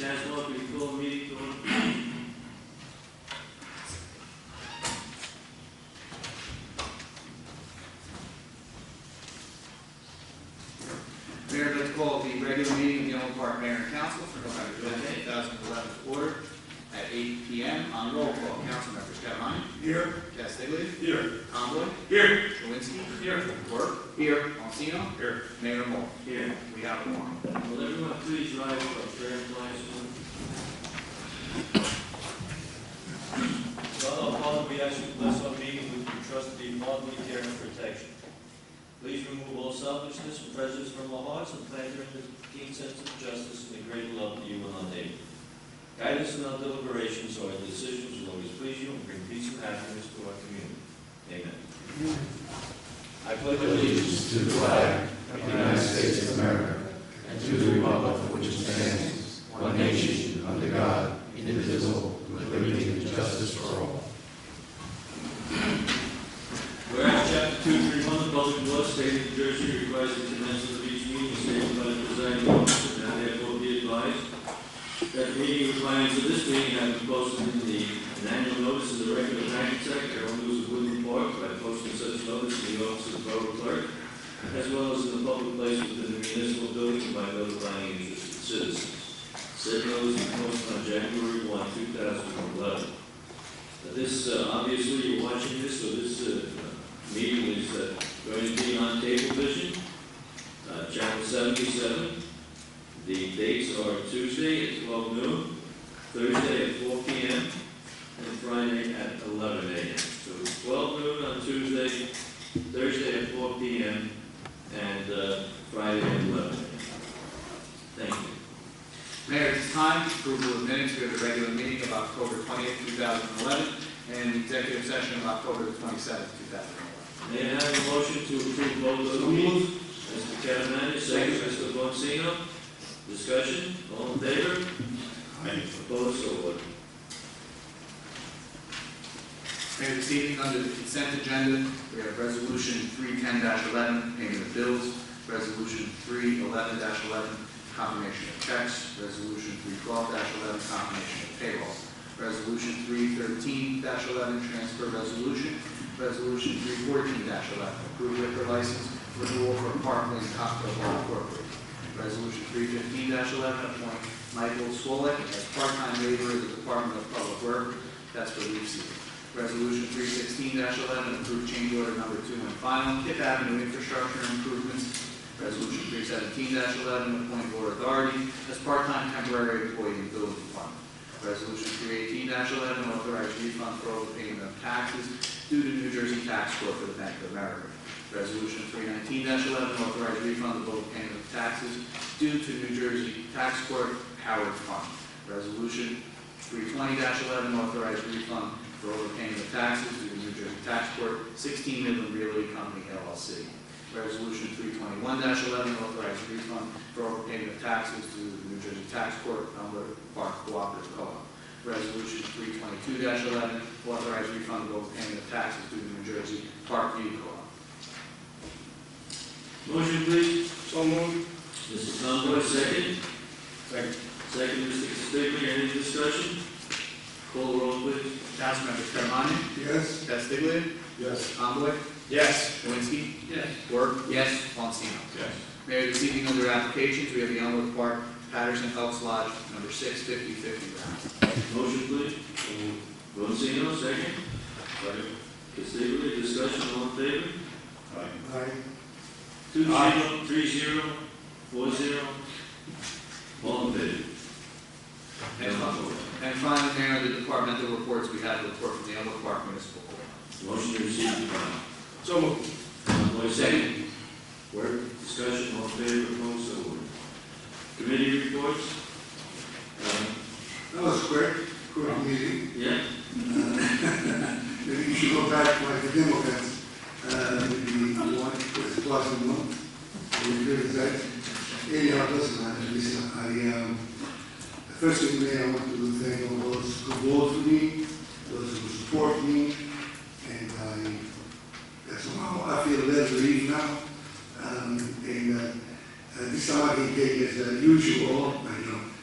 Chaswell, will you call the meeting to order? Mayor, I'd like to call the regular meeting of the Elmwood Park Mayor and Council for November 20th, 2011 to order at 8 p.m. on roll call. Council members: Capmani. Here. Castiglia. Here. Conboy. Here. Lewinsky. Here. Work. Here. Monsino. Here. Mayor Moore. Here. We have a quorum. Will everyone please rise for a prayer and flag salute? God our Father, we ask you to bless our meeting with your trust to be fatherly care and protection. Please remove all selfishness and prejudice from our hearts and plant in the keen sense of justice and the great love to you and our neighbor. Guide us in our deliberations so our decisions will always please you and bring peace and happiness to our community. Amen. I pledge allegiance to the flag of the United States of America and to the republic for which it stands, one nation, under God, indivisible, with liberty and justice for all. Whereas Chapter 231 of the Public Law State of New Jersey requires the commencement of each meeting stated by the presiding officer, now therefore be advised that the meeting requirements of this meeting have been posted in an annual notice of the record of Hackensack, Herald News of Woodland Park, by posting such notice in the office of the Borough Clerk, as well as in the public place within the municipal building and by notifying interested citizens. Said notice was posted on January 1, 2011. This, obviously, you're watching this, so this meeting is going to be on Cable Vision, Channel 77. The dates are Tuesday at 12 noon, Thursday at 4 p.m., and Friday at 11 a.m. So it's 12 noon on Tuesday, Thursday at 4 p.m., and Friday at 11 a.m. Thank you. Mayor, at this time, approval of minutes. We have the regular meeting of October 20th, 2011, and the executive session of October 27th, 2011. May I have a motion to approve both of those meetings? Mr. Catamani, second. Mr. Boncino. Discussion? All in favor? Opposed? So ordered. Mayor, this evening, under the consent agenda, we have Resolution 310-11, payment of bills, Resolution 311-11, confirmation of checks, Resolution 312-11, confirmation of payroll, Resolution 313-11, transfer resolution, Resolution 314-11, approved liquor license renewal for Parkland Cocktail Bar Incorporated, Resolution 315-11, appoint Michael Swolek as part-time laborer in the Department of Public Works, that's for leaf season. Resolution 316-11, approved change order number 2 and final, Kip Avenue infrastructure improvements. Resolution 317-11, appoint board authority as part-time temporary employee in the building department. Resolution 318-11, authorize refund for all the payment of taxes due to New Jersey Tax Court for the Bank of America. Resolution 319-11, authorize refund of all the payment of taxes due to New Jersey Tax Court Howard Fund. Resolution 320-11, authorize refund for all the payment of taxes due to New Jersey Tax Court, 16 Midland Realty Company, LLC. Resolution 321-11, authorize refund for overpayment of taxes to the New Jersey Tax Court, Elmwood Park Cooperative Co-op. Resolution 322-11, authorize refund of overpayment of taxes to the New Jersey Park View Co-op. Motion, please. So moved. Mr. Conboy, second. Second. Second, Mr. Castiglia. Any discussion? Call the roll, please. Councilmembers: Termani. Yes. Castiglia. Yes. Conboy. Yes. Lewinsky. Yes. Work. Yes. Monsino. Yes. Mayor, this evening under applications, we have the Elmwood Park Patterson Elks Lodge, number 65050 round. Motion, please. Boncino, second. Second. Castiglia, discussion, all in favor? Aye. 2-0, 3-0, 4-0. All in favor? And finally, Mayor, under departmental reports, we have a report from the Elmwood Park Municipal Court. Motion to receive and file. So moved. Conboy, second. Work, discussion, all in favor, opposed, so ordered. Committee reports? That was quick meeting. Yeah? Maybe you should go back like the Democrats, maybe one plus a month. Anyhow, it doesn't matter. Listen, the first thing, Mayor, I want to thank all those who vote for me, those who support me, and somehow I feel less relief now. This time I can take as usual,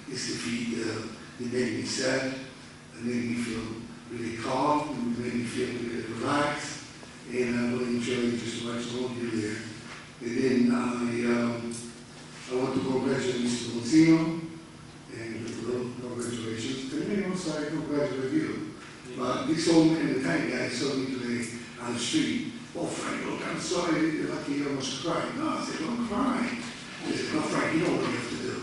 His defeat, it made me sad, it made me feel really calm, it made me feel really relaxed, and I really enjoyed just watching all of you there. And then I want to congratulate Mr. Monsino, and congratulations. And then also I congratulate you. But this old man, the tiny guy, saw me today on the street. Oh, Frank, look, I'm sorry, like he almost cried. No, I said, don't cry. I said, no, Frank, you know what you have to do.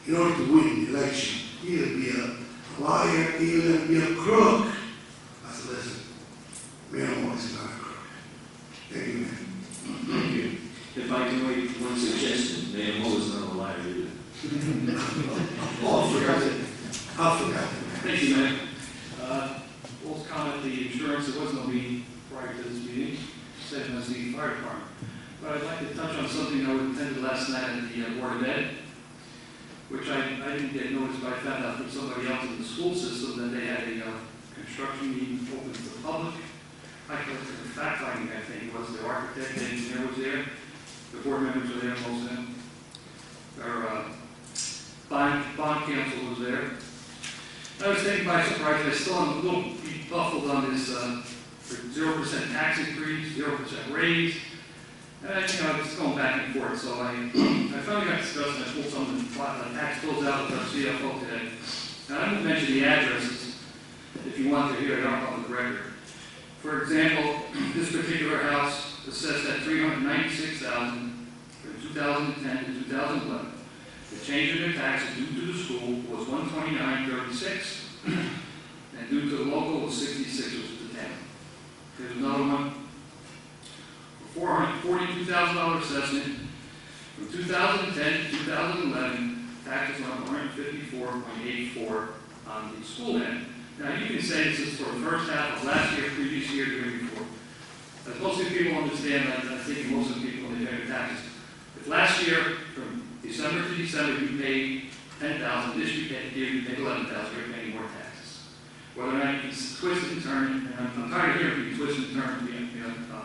In order to win the election, you have to be a liar, you have to be a crook. I said, listen, man, Moore is not a crook. Thank you, man. Thank you. If I can make one suggestion, Mayor Moore is not a liar either. Oh, I forgot it. I forgot it. Thank you, Mayor. We'll comment the insurance, there was no meeting prior to this meeting, same as the fire department. But I'd like to touch on something that was attended last night at the Board of Ed, which I didn't get noticed, but I found out from somebody else in the school system that they had a construction meeting open to the public. I collected the fact finding, I think, was the architect, the engineer was there, the board members were there, most of them. Our bond counsel was there. I was taken by surprise. I still am a little befuddled on this 0% tax increase, 0% raise. And I think I was going back and forth. So I finally got discussed and I pulled some of the tax bills out with our CFO today. And I'm going to mention the addresses if you want to hear it on the record. For example, this particular house assessed at $396,000 from 2010 to 2011. The change in the taxes due to the school was $129.36, and due to the local was $66, which is the town. Here's another one. For $442,000 assessment from 2010 to 2011, taxes went up $154.84 on the school end. Now you can say this is for the first half of last year, previous year, the year before. As most of the people understand, I think most of the people when they pay their taxes. If last year, from December to December, you paid $10,000, this year you paid $11,000, you're paying more taxes. Whether or not you can twist and turn, and I'm tired of hearing you twist and turn, to be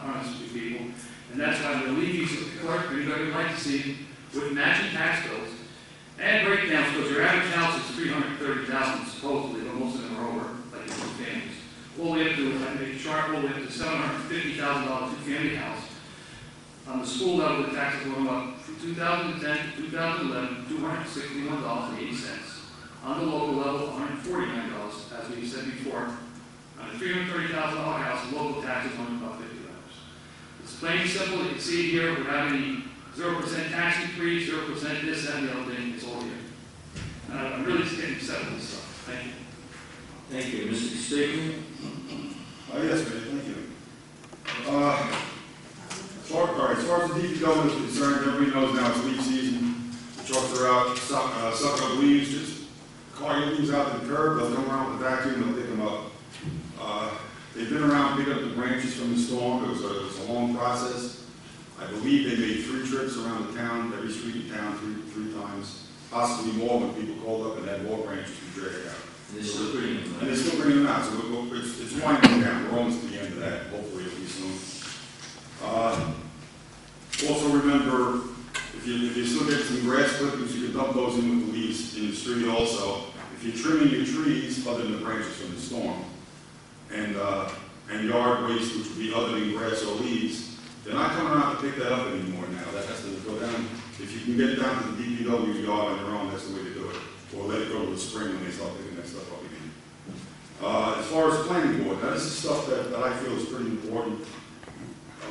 honest with people. And that's why I'm going to leave these with the clerk, anybody would like to see, with matching tax bills and breakdowns, because your average house is $330,000 supposedly, but most of them are over, like in two families. All the way up to, I made a chart, all the way up to $750,000 two-family house. On the school level, the taxes went up from 2010 to 2011, $261.80. On the local level, $149, as we said before. On a $330,000 house, local taxes went up $50. It's plain and simple. You can see it here without any 0% tax increase, 0% this, that, and the other thing. It's all here. I'm really just getting upset with this stuff. Thank you. Thank you. Mr. Stigman? Yes, Mayor, thank you. As far as the DPW is concerned, everybody knows now it's leaf season. The trucks are out, sucking up leaves, just car your leaves out to the curb, they'll come around with a vacuum, they'll pick them up. They've been around picking up the branches from the storm. It was a long process. I believe they made 3 trips around the town, every street in town, three times, possibly more when people called up and had more branches to drag out. And they're still bringing them. And they're still bringing them out, so it's winding down. We're almost at the end of that, hopefully it'll be soon. Also remember, if you still get some grass clippings, you can dump those in with the leaves in the street also. If you're trimming your trees, other than the branches from the storm, and yard waste, which would be other than grass or leaves, they're not coming out to pick that up anymore now. That has to go down. If you can get it down to the DPW yard on your own, that's the way to do it. Or let it go to the spring when they start picking that stuff up again. As far as planning board, now this is stuff that I feel is pretty important.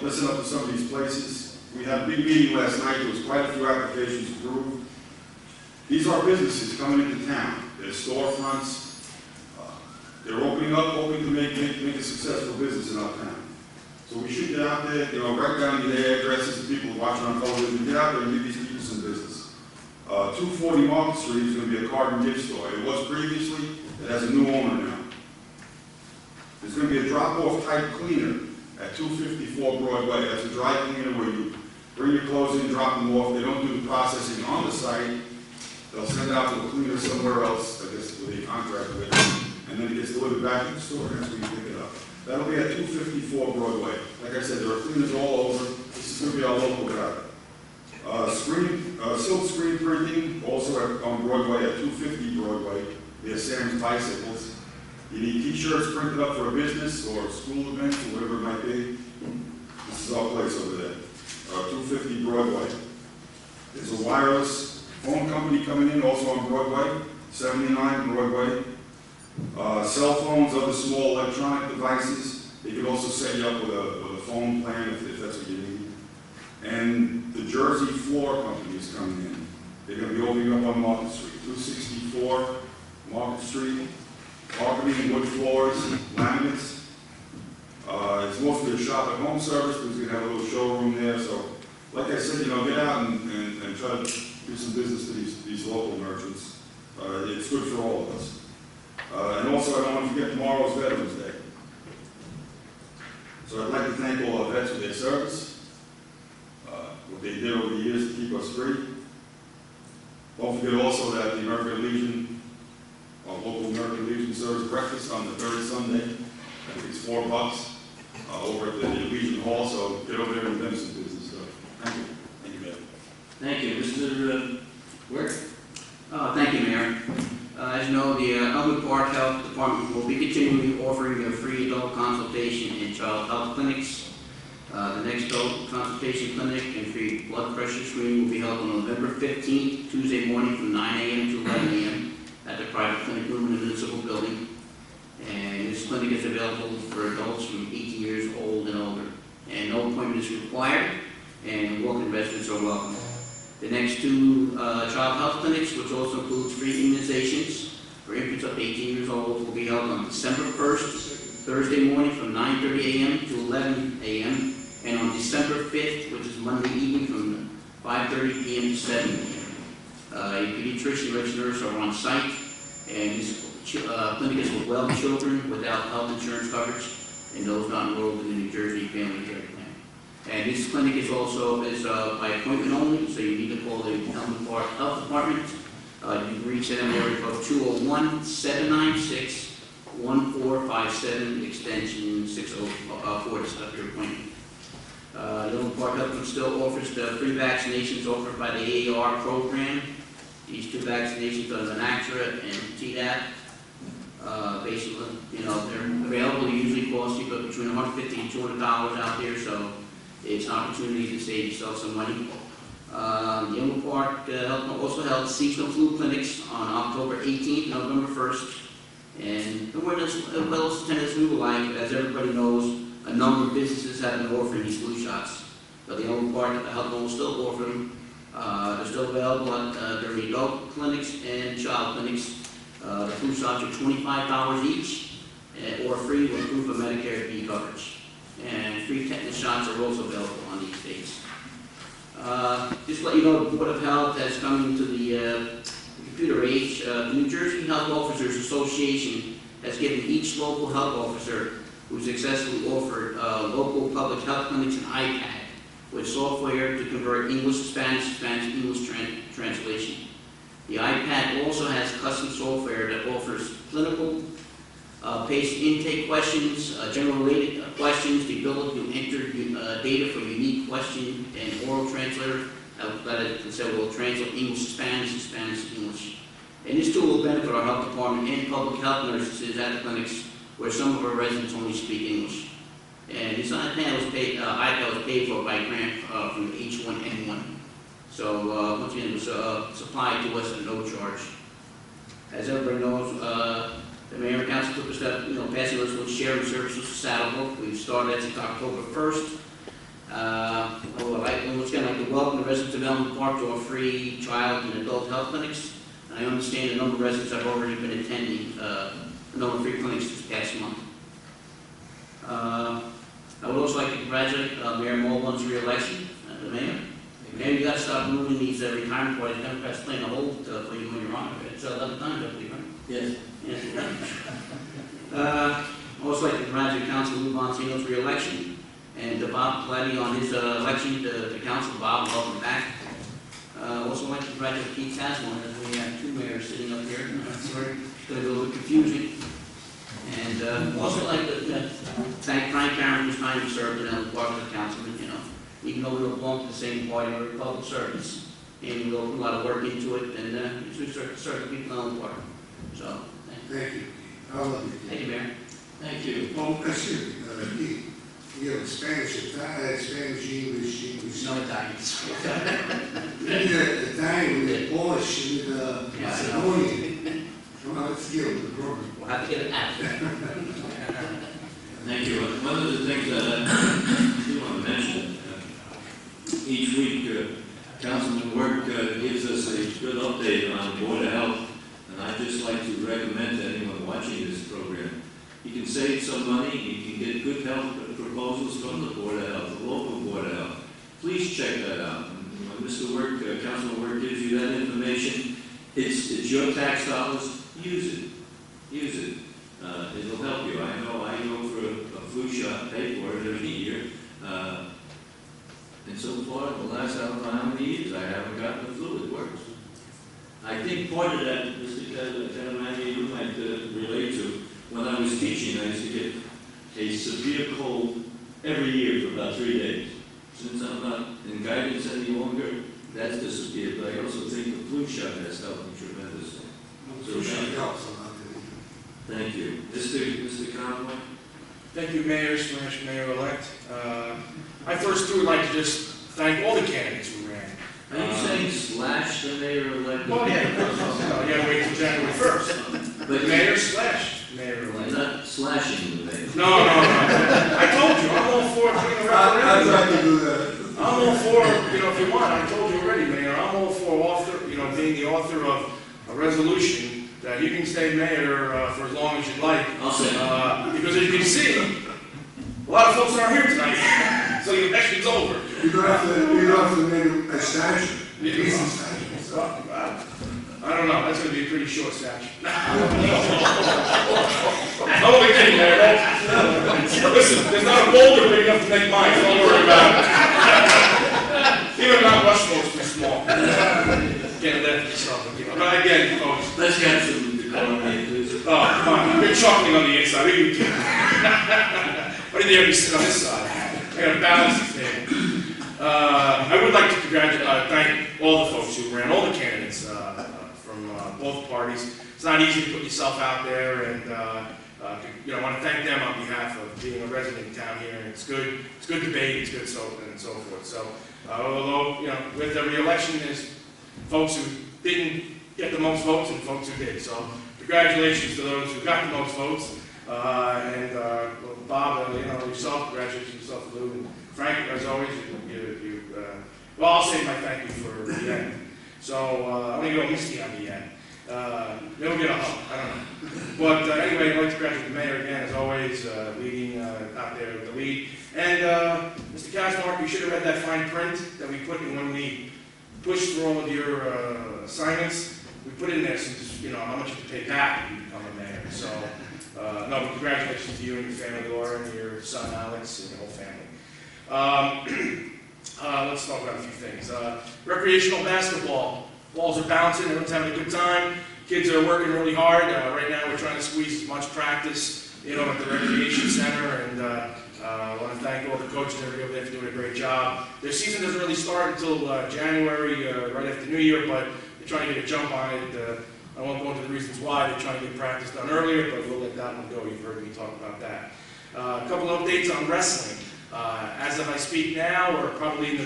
Listen up to some of these places. We had a big meeting last night. There was quite a few applications approved. These are businesses coming into town. They're storefronts. They're opening up, hoping to make a successful business in our town. So we should get out there, write down their addresses, the people watching on television, get out there and give these people some business. 240 Market Street is going to be a card and gift store. It was previously. It has a new owner now. There's going to be a drop-off type cleaner at 254 Broadway. That's a dry cleaner where you bring your clothes in, drop them off. They don't do the processing on the site. They'll send out to a cleaner somewhere else, I guess, with a contract with, and then it gets delivered back to the store, and that's where you pick it up. That'll be at 254 Broadway. Like I said, there are cleaners all over. This is going to be our local guy. Silk screen printing, also on Broadway at 250 Broadway, near Sam's Bicycles. You need t-shirts printed up for a business or school event or whatever it might be. This is our place over there, 250 Broadway. There's a wireless phone company coming in, also on Broadway, 79 Broadway. Cell phones, other small electronic devices. They can also set you up with a phone plan if that's what you need. And the Jersey Floor Company is coming in. They're going to be opening up on Market Street, 264 Market Street. Carpeting, wood floors, laminates. It's mostly a shop at home service, but it's going to have a little showroom there. So, like I said, you know, get out and try to do some business to these local merchants. It's good for all of us. And also, I don't want to forget tomorrow's Veterans Day. So I'd like to thank all our vets for their service, what they did over the years to keep us free. Don't forget also that the American Legion, our local American Legion serves breakfast on the third Sunday. I think it's $4 over at the Legion Hall, so get over there and do some business. So, thank you. Thank you, Mayor. Thank you. Mr. Wirt? Thank you, Mayor. As you know, the Elmwood Park Health Department will be continually offering a free adult consultation and child health clinics. The next adult consultation clinic and free blood pressure screening will be held on November 15th, Tuesday morning from 9 a.m. to 11 a.m. at the private clinic room in the municipal building. And this clinic is available for adults from 18 years old and older. And no appointment is required, and walk-in residents are welcome. The next two child health clinics, which also includes free immunizations for infants up to 18 years old, will be held on December 1st, Thursday morning from 9:30 a.m. to 11 a.m. and on December 5th, which is Monday evening from 5:30 p.m. to 7 p.m. A pediatrician and registered nurse are on site, and this clinic is for well children without health insurance coverage and those not enrolled in the New Jersey Family Care Plan. And this clinic is also by appointment only, so you need to call the Elmwood Park Health Department. You can reach them at area code 201-796-1457, extension 604 to set up your appointment. The Elmwood Park Health still offers the free vaccinations offered by the AAR program. These two vaccinations are Menactra and Tdap. Basically, you know, they're available. They usually cost you between $150 and $200 out there, so it's an opportunity to save yourself some money. The Elmwood Park Health also held seasonal flu clinics on October 18th and November 1st. And they weren't as well attended as we would like. As everybody knows, a number of businesses have been offering these flu shots. But the Elmwood Park Health will still offer them. They're still available at their adult clinics and child clinics. The flu shots are $25 each, or free with proof of Medicare B coverage. And free tetanus shots are also available on these dates. Just to let you know, the Board of Health has come into the computer age. The New Jersey Health Officers Association has given each local health officer who successfully offered local public health clinics an iPad with software to convert English to Spanish, Spanish to English translation. The iPad also has custom software that offers clinical patient intake questions, general related questions, the ability to enter data for unique question and oral translator that will translate English to Spanish and Spanish to English. And this tool will benefit our health department and public health nurses at the clinics where some of our residents only speak English. And this iPad was paid for by a grant from H1N1. So once again, it was supplied to us at no charge. As everybody knows, the Mayor and Council took a step, passing us with sharing services for Saddlebrook. We've started since October 1st. Once again, I'd like to welcome the residents of Elmwood Park to our free child and adult health clinics. And I understand a number of residents have already been attending a number of free clinics this past month. I would also like to congratulate Mayor Mulvan's re-election. The Mayor. Mayor, you got to stop moving these retirement parties. Democrats playing a hold for you when you're on it. It's 11 times, I believe, right? Yes. I'd also like to congratulate Councilor Lou Boncino's re-election and Bob Coletti on his election to Council. Bob, welcome back. Also like to congratulate Keith Haslam, as we have two mayors sitting up here. It's going to be a little bit confusing. And also like to thank Frank Barron, who's time to serve in Elmwood Park as a councilman. even though we don't belong to the same party, we're a public service. And we put a lot of work into it, and we serve the people in Elmwood Park. So, Thank you. I love you. thank you, Mayor. Thank you. Oh, excuse me, Pete, you have Spanish, Spanish, English. No Italians. You need Italian, with Polish, with Yeah, I know. Macedonian. Come on, let's deal with the program. We'll have to get it out. Thank you. One of the things that I do want to mention, each week, Councilman Work gives us a good update on the Board of Health, and I'd just like to recommend to anyone watching this program, you can save some money, you can get good health proposals from the Board of Health, the local Board of Health. Please check that out. And when Mr. Work, Councilman Work gives you that information, it's your tax dollars, use it. Use it. It'll help you. I know I go for a flu shot, pay for it every year. And so far, the last I don't know how many years, I haven't gotten the flu. It works. I think part of that, Mr. Catamani, you might relate to, when I was teaching, I used to get a severe cold every year for about 3 days. Since I'm not in guidance any longer, that's disappeared. But I also think the flu shot has helped me tremendously. So thank you. Thank you. Mr. Conway? Thank you, Mayor-Elect. I first would like to just thank all the candidates who ran. Are you saying slash the mayor-elect? Well, yeah, no, you gotta wait till January 1st. But Mayor/Mayor-Elect. not slashing the mayor. No. I told you, I'm all for being a I'd referendum. like to do that. I'm all for, if you want, I told you already, Mayor, I'm all for being the author of a resolution that you can stay mayor for as long as you'd like. I'll say. Because as you can see, a lot of folks aren't here tonight, so the election's over. You don't have to make a statue. Decent statue. I don't know, that's gonna be a pretty short statue. I'm only kidding, Mayor. Listen, there's not a boulder big enough to make mine, so don't worry about it. Even Mount Rushmore's too small. Can't let yourself again. But again, folks. Let's get some decorum here, please. Oh, come on, you're chuckling on the inside, what are you doing? Why did they have me sit on this side? I gotta balance this thing. I would like to thank all the folks who ran, all the candidates from both parties. It's not easy to put yourself out there, and I want to thank them on behalf of being a resident in town here. And it's good debate, it's good and so forth. So, although with every election, there's folks who didn't get the most votes and folks who did. So, congratulations to those who got the most votes. Bob, yourself, congratulations to yourself, Lou, and Frank, as always, well, I'll save my thank you for the end. So, I'm going to go Misty on the end. Maybe we'll get a hug, I don't know. But anyway, I'd like to congratulate the mayor again, as always, leading out there with the lead. And Mr. Kasmark, you should have read that fine print that we put in when we pushed for all of your assignments. We put in there some, how much you have to pay back when you become a mayor. So, no, but congratulations to you and your family, Laura, and your son, Alex, and your whole family. Let's talk about a few things. Recreational basketball. Balls are bouncing, everyone's having a good time. Kids are working really hard. Right now we're trying to squeeze as much practice, at the recreation center, and I want to thank all the coaches and everybody over there for doing a great job. Their season doesn't really start until January, right after New Year, but they're trying to get a jump on it. I won't go into the reasons why. They're trying to get practice done earlier, but we'll let that one go. You've heard me talk about that. A couple of updates on wrestling. As of I speak now, or probably in the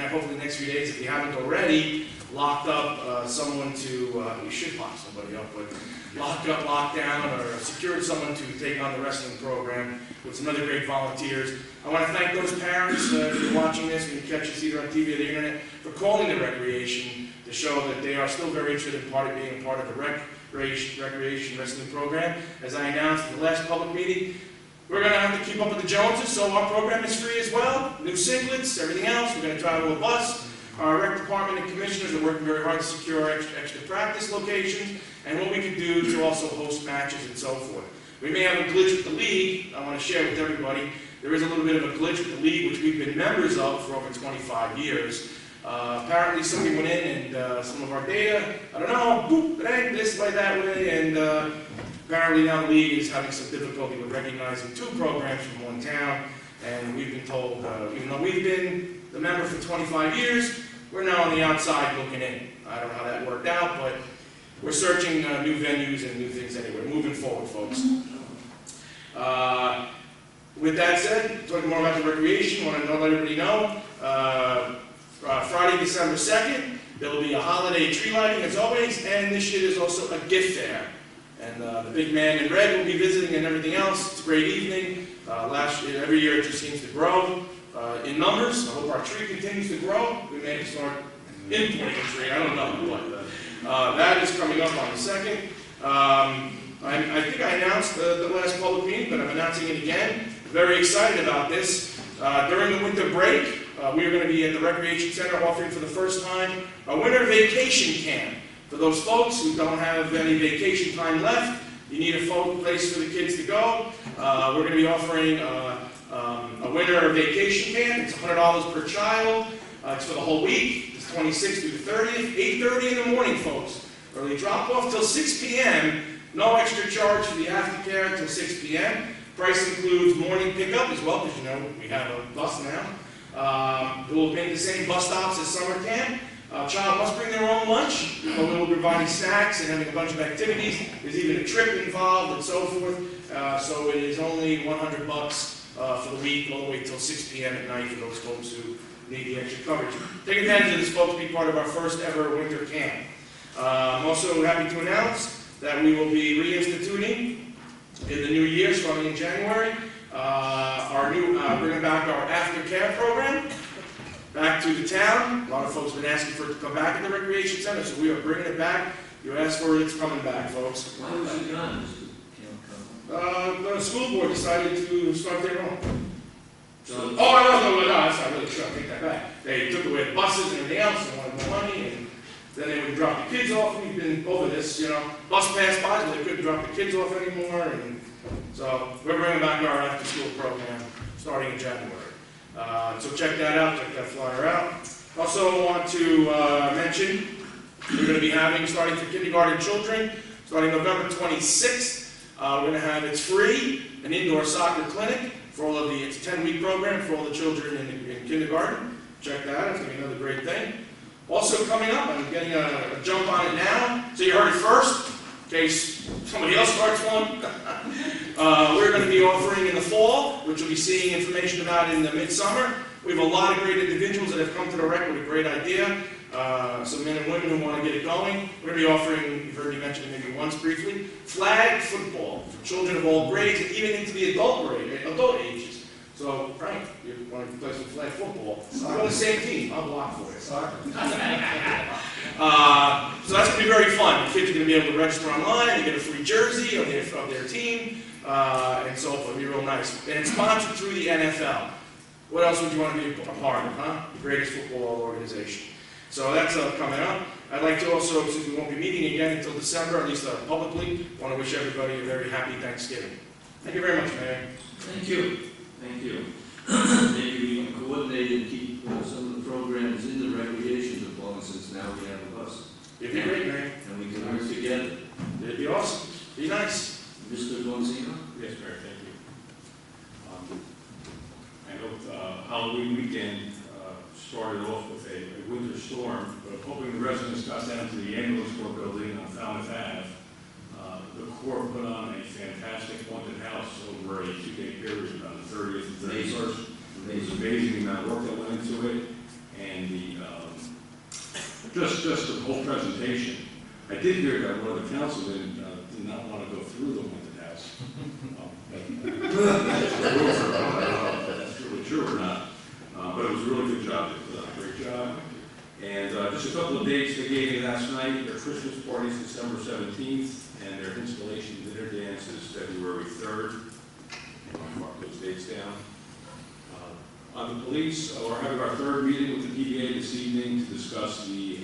hopefully the next few days, if you haven't already, locked up someone to, we should lock somebody up, but locked down, or secured someone to take on the wrestling program with some other great volunteers. I want to thank those parents, if you're watching this, when you catch us either on TV or the internet, for calling the recreation to show that they are still very interested in being a part of the recreation wrestling program. As I announced in the last public meeting, we're going to have to keep up with the Joneses, so our program is free as well. New singlets, everything else. We're going to travel with a bus. Our rec department and commissioners are working very hard to secure our extra practice locations and what we can do to also host matches and so forth. We may have a glitch with the league. I want to share with everybody. There is a little bit of a glitch with the league, which we've been members of for over 25 years. Apparently somebody went in and some of our data, I don't know, boop, bang, this way, that way, and apparently now the league is having some difficulty with recognizing two programs from one town. And we've been told, even though we've been the member for 25 years, we're now on the outside looking in. I don't know how that worked out, but we're searching new venues and new things anyway. Moving forward, folks. With that said, talking more about the recreation, want to let everybody know, Friday, December 2nd, there will be a holiday tree lighting as always, and this year there's also a gift fair. And the big man in red will be visiting and everything else. It's a great evening. Every year it just seems to grow in numbers. I hope our tree continues to grow. We may start importing a tree, I don't know. But that is coming up on the 2nd. I think I announced the last public meeting, but I'm announcing it again. Very excited about this. During the winter break, we are going to be at the Recreation Center offering for the first time a winter vacation camp. For those folks who don't have any vacation time left, you need a place for the kids to go. We're going to be offering a winter vacation camp. It's $100 per child. It's for the whole week. It's 26th through the 30th, 8:30 in the morning, folks. Early drop-off till 6 p.m. No extra charge for the aftercare until 6 p.m. Price includes morning pickup as well, because you know we have a bus now. It will make the same bus stops as summer camp. Child must bring their own lunch, but we will be providing snacks and having a bunch of activities. There's even a trip involved and so forth. So it is only $100 for the week, all the way till 6 p.m. at night for those folks who need the extra coverage. Take advantage of this, folks, be part of our first ever winter camp. I'm also happy to announce that we will be reinstituting in the new year, starting in January, bringing back our aftercare program back to the town. A lot of folks have been asking for it to come back in the Recreation Center, so we are bringing it back. You asked for it, it's coming back, folks. Why was it gone, Mr. Campbell? The school board decided to start their own. So, No, that's not really true, I take that back. They took away the buses and everything else, and wanted more money, and then they would drop the kids off. We've been over this, you know. Bus pass by, so they couldn't drop the kids off anymore, and so we're bringing back our after-school program starting in January. So check that out, check that flyer out. Also want to mention, we're going to be having, starting for kindergarten children, starting November 26th, we're going to have, it's free, an indoor soccer clinic for all of the, it's a 10-week program for all the children in kindergarten. Check that out, it's going to be another great thing. Also coming up, I'm getting a jump on it now, so you heard it first, in case somebody else starts one. We're going to be offering in the fall, which we'll be seeing information about in the midsummer. We have a lot of great individuals that have come to the rec with a great idea. Some men and women who want to get it going. We're going to be offering, you've heard me mention it maybe once briefly, flag football for children of all grades and even into the adult ages. So, Frank, you want to play some flag football? We're on the same team. I'll block for you. Soccer. So that's going to be very fun. The kids are going to be able to register online. They get a free jersey of their team, and so forth. It'll be real nice. And it's sponsored through the NFL. What else would you want to be a part of, huh? The greatest football organization. So that's coming up. I'd like to also, since we won't be meeting again until December, at least publicly, want to wish everybody a very happy Thanksgiving. Thank you very much, Mayor. thank you. Thank you. Maybe we can coordinate and keep some of the programs in the recreation department, since now we have a bus. It'd be great, Mayor. And we can work together. It'd be awesome. Be nice. Mr. Gonzino? Yes, Mayor, thank you. I know Halloween weekend started off with a winter storm, but hoping the residents got down to the ambulance corps building on Falmouth Ave. The Corps put on a fantastic haunted house over a 2-day period on the 30th and 31st. It was amazing the amount of work that went into it, and just the whole presentation. I did hear that one of the councilmen did not want to go through the haunted house. I don't know if that's really true or not, but it was a really good job. They did a great job. And just a couple of dates they gave me last night. Their Christmas party is December 17th, and their installation dinner dance is February 3rd. I'll mark those dates down. On the police, we're having our third meeting with the PBA this evening to discuss the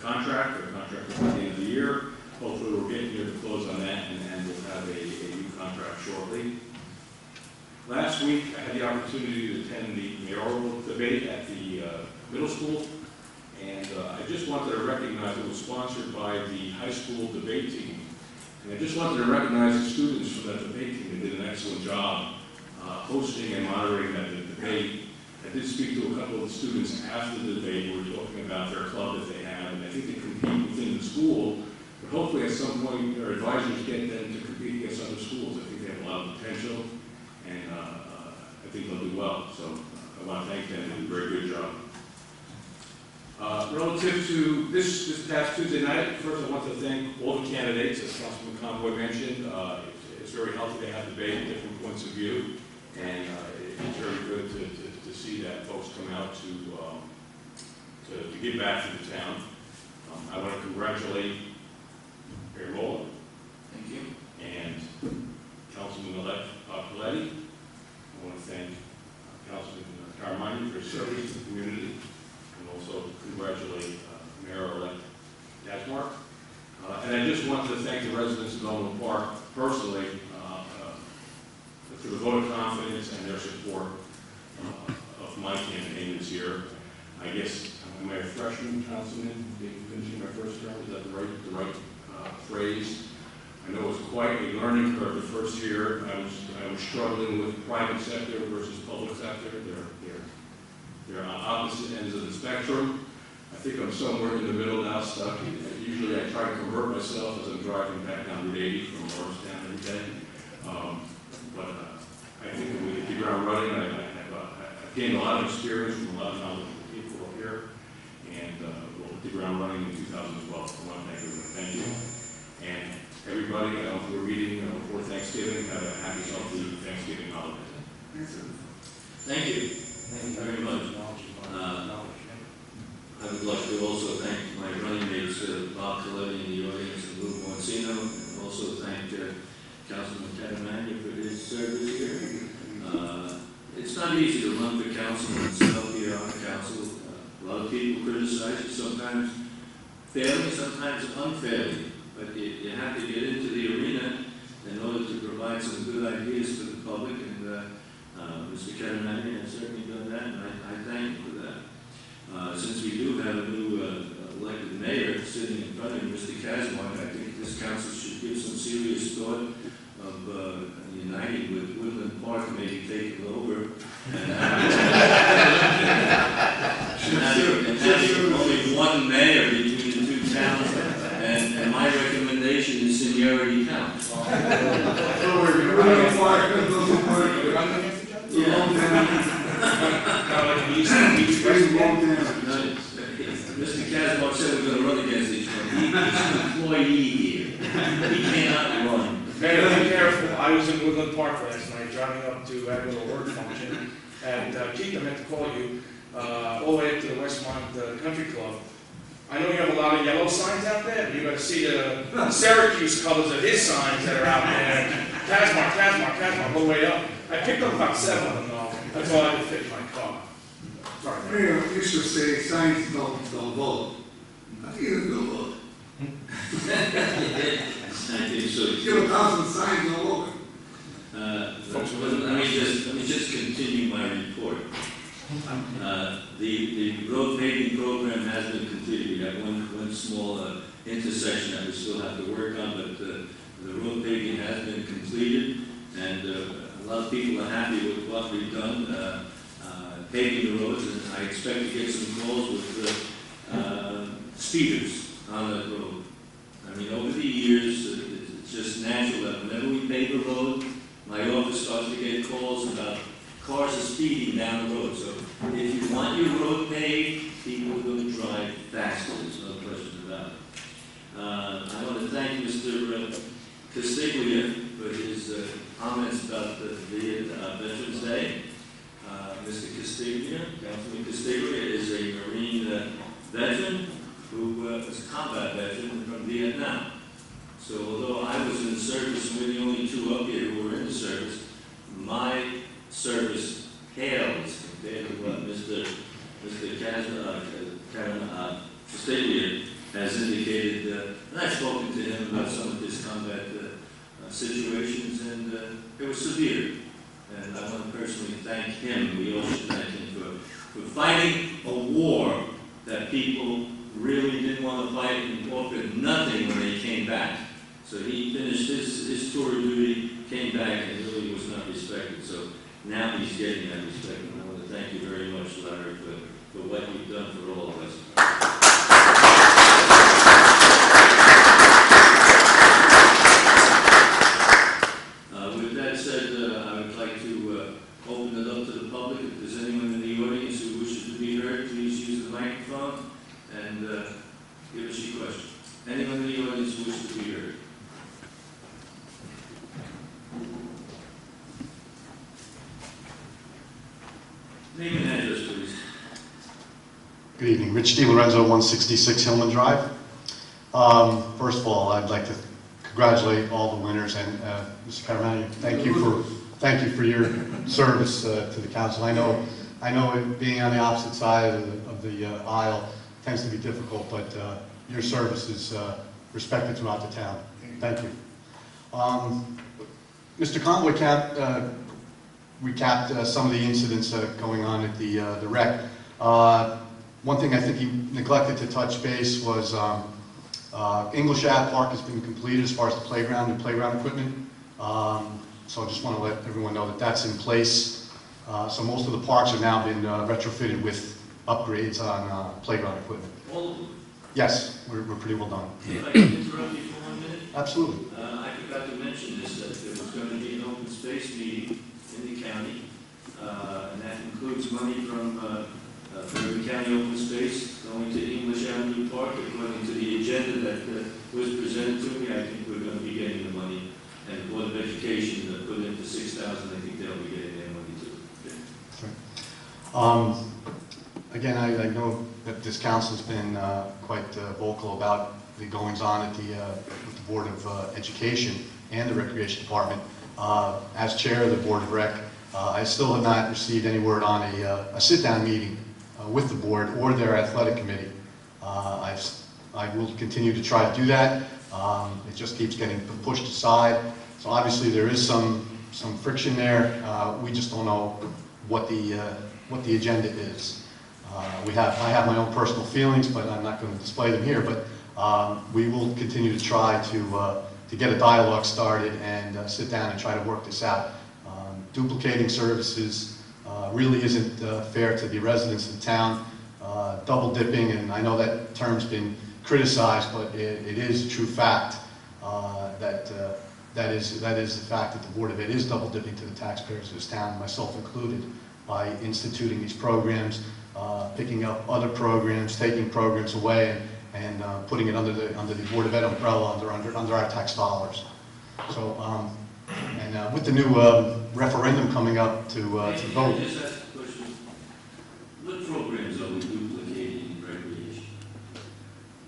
contract. The contract is at the end of the year. Hopefully we're getting near the close on that, and we'll have a new contract shortly. Last week, I had the opportunity to attend the mayoral debate at the middle school, and I just wanted to recognize it was sponsored by the high school debate team. And I just wanted to recognize the students from that debate team. They did an excellent job. hosting and moderating that debate. I did speak to a couple of the students after the debate who were talking about their club that they have, and I think they compete within the school, but hopefully at some point their advisors get them to compete against other schools. I think they have a lot of potential, and I think they'll do well. So I want to thank them. They did a very good job. Relative to this past Tuesday night, first I want to thank all the candidates, as Councilman Conboy mentioned. It's very healthy to have debate, different points of view, and it's very good to see that folks come out to give back to the town. I want to congratulate Mayor Mola. Thank you. And Councilman-elect Paletti. I want to thank Councilman Carmine for his service to the community, and also congratulate Mayor-elect Kazmark. And I just want to thank the residents of Nolan Park personally for the vote of confidence and their support of my campaign this year. I guess am I a freshman councilman, finishing my first term? Is that the right phrase? I know it was quite a learning curve the first year. I was struggling with private sector versus public sector. They're on opposite ends of the spectrum. I think I'm somewhere in the middle now, stuck. Usually I try to convert myself as I'm driving back down Route 80 from Morristown every day. But I think that we hit the ground running. I've gained a lot of experience from a lot of knowledgeable people up here, and we'll hit the ground running in 2012. I want to thank everyone. Thank you. And everybody, I don't know if we're meeting before Thanksgiving. Have a happy, healthy Thanksgiving holiday. Thank you. Thank you very much. I would like to also thank my running mates, Bob Coletti in the audience and Lou Morcino, and also thank Councilman Catamagna for his service here. It's not easy to run for council and stuff here on the council. A lot of people criticize you, sometimes fairly, sometimes unfairly, but you have to get into the arena in order to provide some good ideas for the public, and Mr. Catamagna has certainly done that, and I thank him for that. Since we do have a new elected mayor sitting in front of you, Mr. Kazmark, I think this council should give some serious thought of uniting with Woodland Park, maybe taking over, and having only one mayor between the two towns, and my recommendation is seniority counts. Mr. Kazmark said we're going to run against each other. He's an employee here. He cannot run. Mayor, be careful. I was in Woodland Park last night, driving up to that little work function, and Keith, I meant to call you, all the way up to the Westmont Country Club. I know you have a lot of yellow signs out there, but you got to see the Syracuse colors of his signs that are out there. Kazmark, all the way up. I picked up about 7 of them, though. That's all I could fit in my car. Sorry, man. Mayor used to say signs don't vote. I think it's don't vote. I think so. Give 1,000 signs all over. Let me just continue my report. The road paving program has been completed. We have one small intersection that we still have to work on, but the road paving has been completed, and a lot of people are happy with what we've done paving the roads, and I expect to get some calls with speeders on that road. I mean, over the years, it's just natural that whenever we pave a road, my office starts to get calls about cars are speeding down the road. So if you want your road paved, people will drive faster. There's no question about it. I want to thank Mr. Castiglia for his comments about the Veterans Day. Mr. Castiglia, Councilman Castiglia, is a Marine veteran who was a combat veteran from Vietnam. So although I was in service, and we're the only two up here who were in the service, my service pales compared to what Mr. Castiglia has indicated. And I've spoken to him about some of his combat situations, and it was severe. And I want to personally thank him. We all should thank him for fighting a war that people really didn't want to fight and offered nothing when they came back. So he finished his tour of duty, came back, and really was not respected. So now he's getting that respect. And I want to thank you very much, Larry, for what you've done for all of us. With that said, I would like to open it up to the public. If there's anyone in the audience who wishes to be heard, please use the microphone and give us your question. Anyone in the audience who wishes to be heard? Name and address, please. Good evening. Rich DiLorenzo, 166 Hillman Drive. First of all, I'd like to congratulate all the winners, and Mr. Caramani, thank you for your service to the council. I know it being on the opposite side of the aisle tends to be difficult, but your service is respected throughout the town. Thank you. Mr. Conboy recapped some of the incidents going on at the rec. One thing I think he neglected to touch base was English Ave Park has been completed as far as the playground and playground equipment. So I just want to let everyone know that that's in place. So most of the parks have now been retrofitted with upgrades on playground equipment. All of them. Yes, we're pretty well done. If I can interrupt you for 1 minute? Absolutely. I forgot to mention this, that there was going to be an open space meeting in the county, and that includes money from the county open space going to English Avenue Park. According to the agenda that was presented to me, I think we're going to be getting the money, and the Board of Education put in for $6,000. I think they'll be getting their money too. Right. Again, I know that this council has been quite vocal about the goings-on at with the Board of Education and the Recreation Department. As chair of the Board of Rec, I still have not received any word on a sit-down meeting with the board or their athletic committee. I will continue to try to do that. It just keeps getting pushed aside. So obviously there is some friction there. We just don't know what the agenda is. I have my own personal feelings, but I'm not going to display them here. But we will continue to try to get a dialogue started and sit down and try to work this out. Duplicating services really isn't fair to the residents of the town. Double dipping, and I know that term's been criticized, but it is a true fact that is the fact that the Board of Ed is double dipping to the taxpayers of this town, myself included, by instituting these programs, picking up other programs, taking programs away, and putting it under the Board of Ed umbrella under our tax dollars. So, and with the new referendum coming up to vote. Can I just ask a question? What programs are we duplicating in recreation?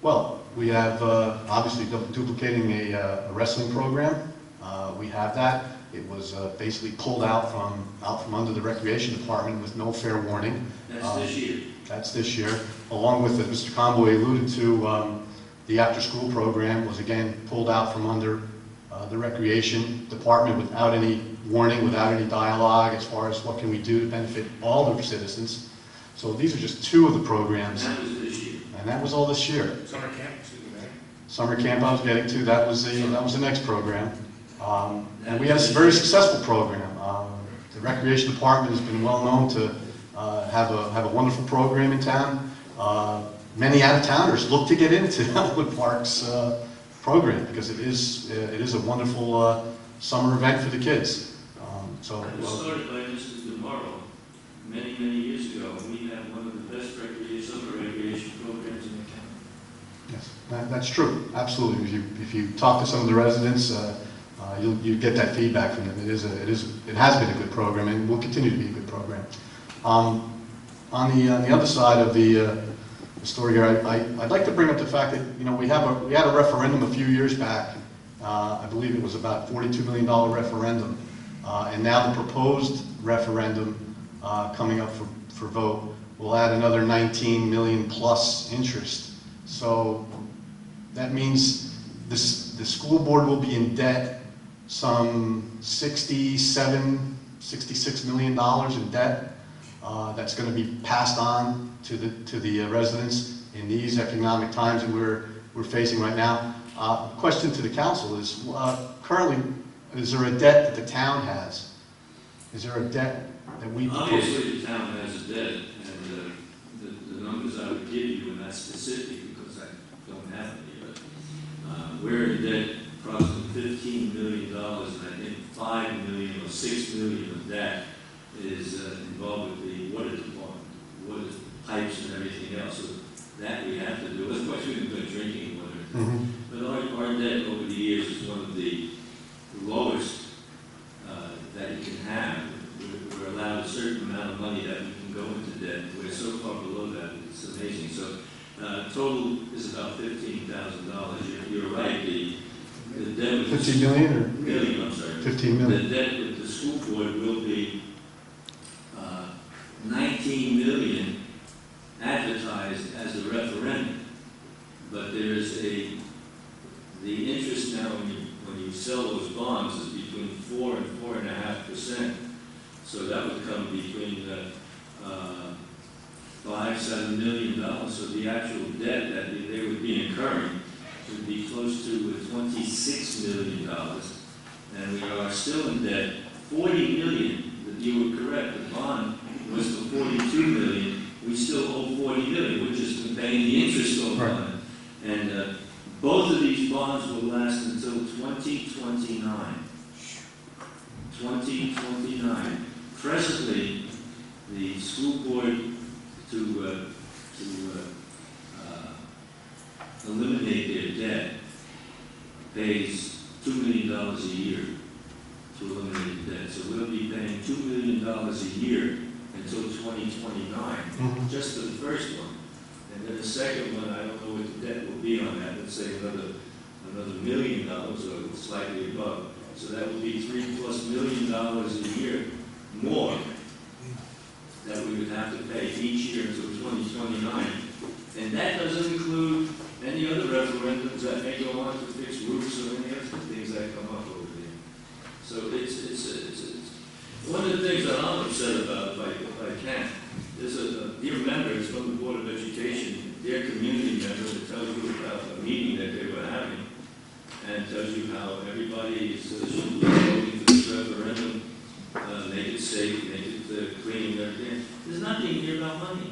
Well, we have obviously duplicating a wrestling program. We have that. It was basically pulled out from under the Recreation Department with no fair warning. That's this year. That's this year. Along with, as Mr. Conboy alluded to, the after-school program was again pulled out from under the Recreation Department without any warning, without any dialogue as far as what can we do to benefit all the citizens. So these are just two of the programs. And that was this year. And that was all this year. Summer camp, excuse me, Mayor. Summer camp I was getting to, that was the next program. And we had a very successful program. The Recreation Department has been well known to have a wonderful program in town. Many out-of-towners look to get into Elmwood Park's program because it is a wonderful summer event for the kids. It was started by Mr. DeMorrow many years ago. We have one of the best summer recreation programs in the county. Yes, that's true. Absolutely. If you talk to some of the residents, you get that feedback from them. It has been a good program and will continue to be a good program. On the other side of the story here, I'd like to bring up the fact that we had a referendum a few years back. I believe it was about $42 million referendum, and now the proposed referendum coming up for vote will add another 19 million plus interest. So that means the school board will be in debt some $66 million in debt. That's going to be passed on to the residents in these economic times that we're facing right now. Question to the council is, currently, is there a debt that the town has Is there a debt that we? Obviously, the town has a debt, and the numbers I would give you are not specific because I don't have any, but we're in debt approximately $15 million, and I think $5 million or $6 million of that is involved with the water department, water pipes and everything else. So that we have to do. Of course, we can put drinking water. Mhm. But our debt over the years is one of the lowest that you can have. We're allowed a certain amount of money that we can go into debt. We're so far below that, it's amazing. So total is about $15,000. You're right, the debt with 15 million or? Million, I'm sorry. 15 million. The debt with the school board will be 19 million advertised as a referendum. But there is the interest now when you sell those bonds is between 4 and 4.5%. So that would come between $5-7 million. So the actual debt that they would be incurring would be close to $26 million. And we are still in debt. 40 million, you were correct, the bond was for 42 million. We still owe 40 million, we've just been paying the interest on it. And both of these bonds will last until 2029. 2029. Presently, the school board to eliminate their debt pays $2 million a year to eliminate the debt. So we'll be paying $2 million a year until 2029, just for the first one. And then the second one, I don't know what the debt will be on that. Let's say another $1 million or slightly above. So that would be $3+ million a year more that we would have to pay each year until 2029. And that doesn't include any other referendums that may go on to fix roofs or any other things that come up over there. So it's one of the things that I'm upset about, if I can, is a dear member, it's from the Board of Education, their community member, that tells you about a meeting that they were having, and tells you how everybody should be voting for this referendum, make it safe, make it clean and everything. There's nothing here about money.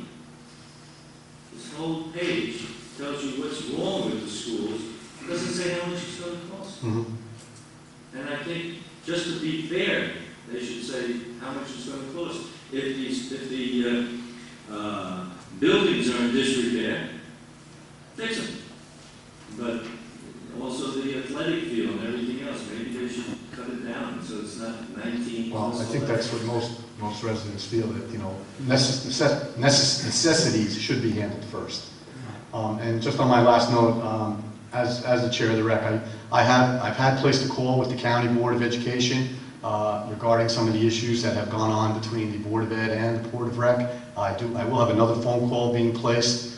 This whole page tells you what's wrong with the schools. It doesn't say how much it's going to cost. And I think, just to be fair, they should say how much it's going to cost. If the buildings are in disrepair, fix them. But also the athletic field and everything else, maybe they should cut it down so it's not 19. Well, I think that's what most residents feel, that, you know, necessities should be handled first. And just on my last note, as the chair of the rec, I've had placed a call with the County Board of Education regarding some of the issues that have gone on between the Board of Ed and the Board of Rec. I will have another phone call being placed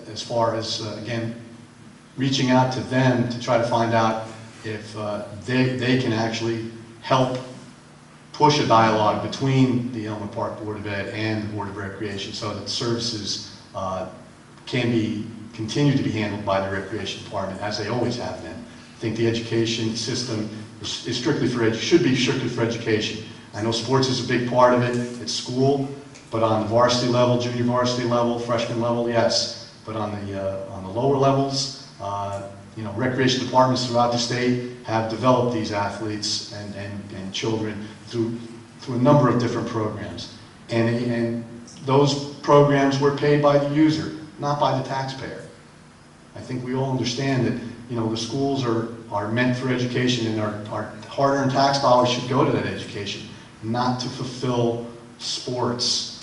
as far as, again, reaching out to them to try to find out if they can actually help push a dialogue between the Elmwood Park Board of Ed and the Board of Recreation so that services can continue to be handled by the Recreation Department as they always have been. I think the education system is strictly should be strictly for education. I know sports is a big part of it. It's school, but on the varsity level, junior varsity level, freshman level, yes. But on the lower levels, you know, recreation departments throughout the state have developed these athletes and children through a number of different programs. And those programs were paid by the user, not by the taxpayer. I think we all understand that, you know, the schools are meant for education, and our hard-earned tax dollars should go to that education, not to fulfill sports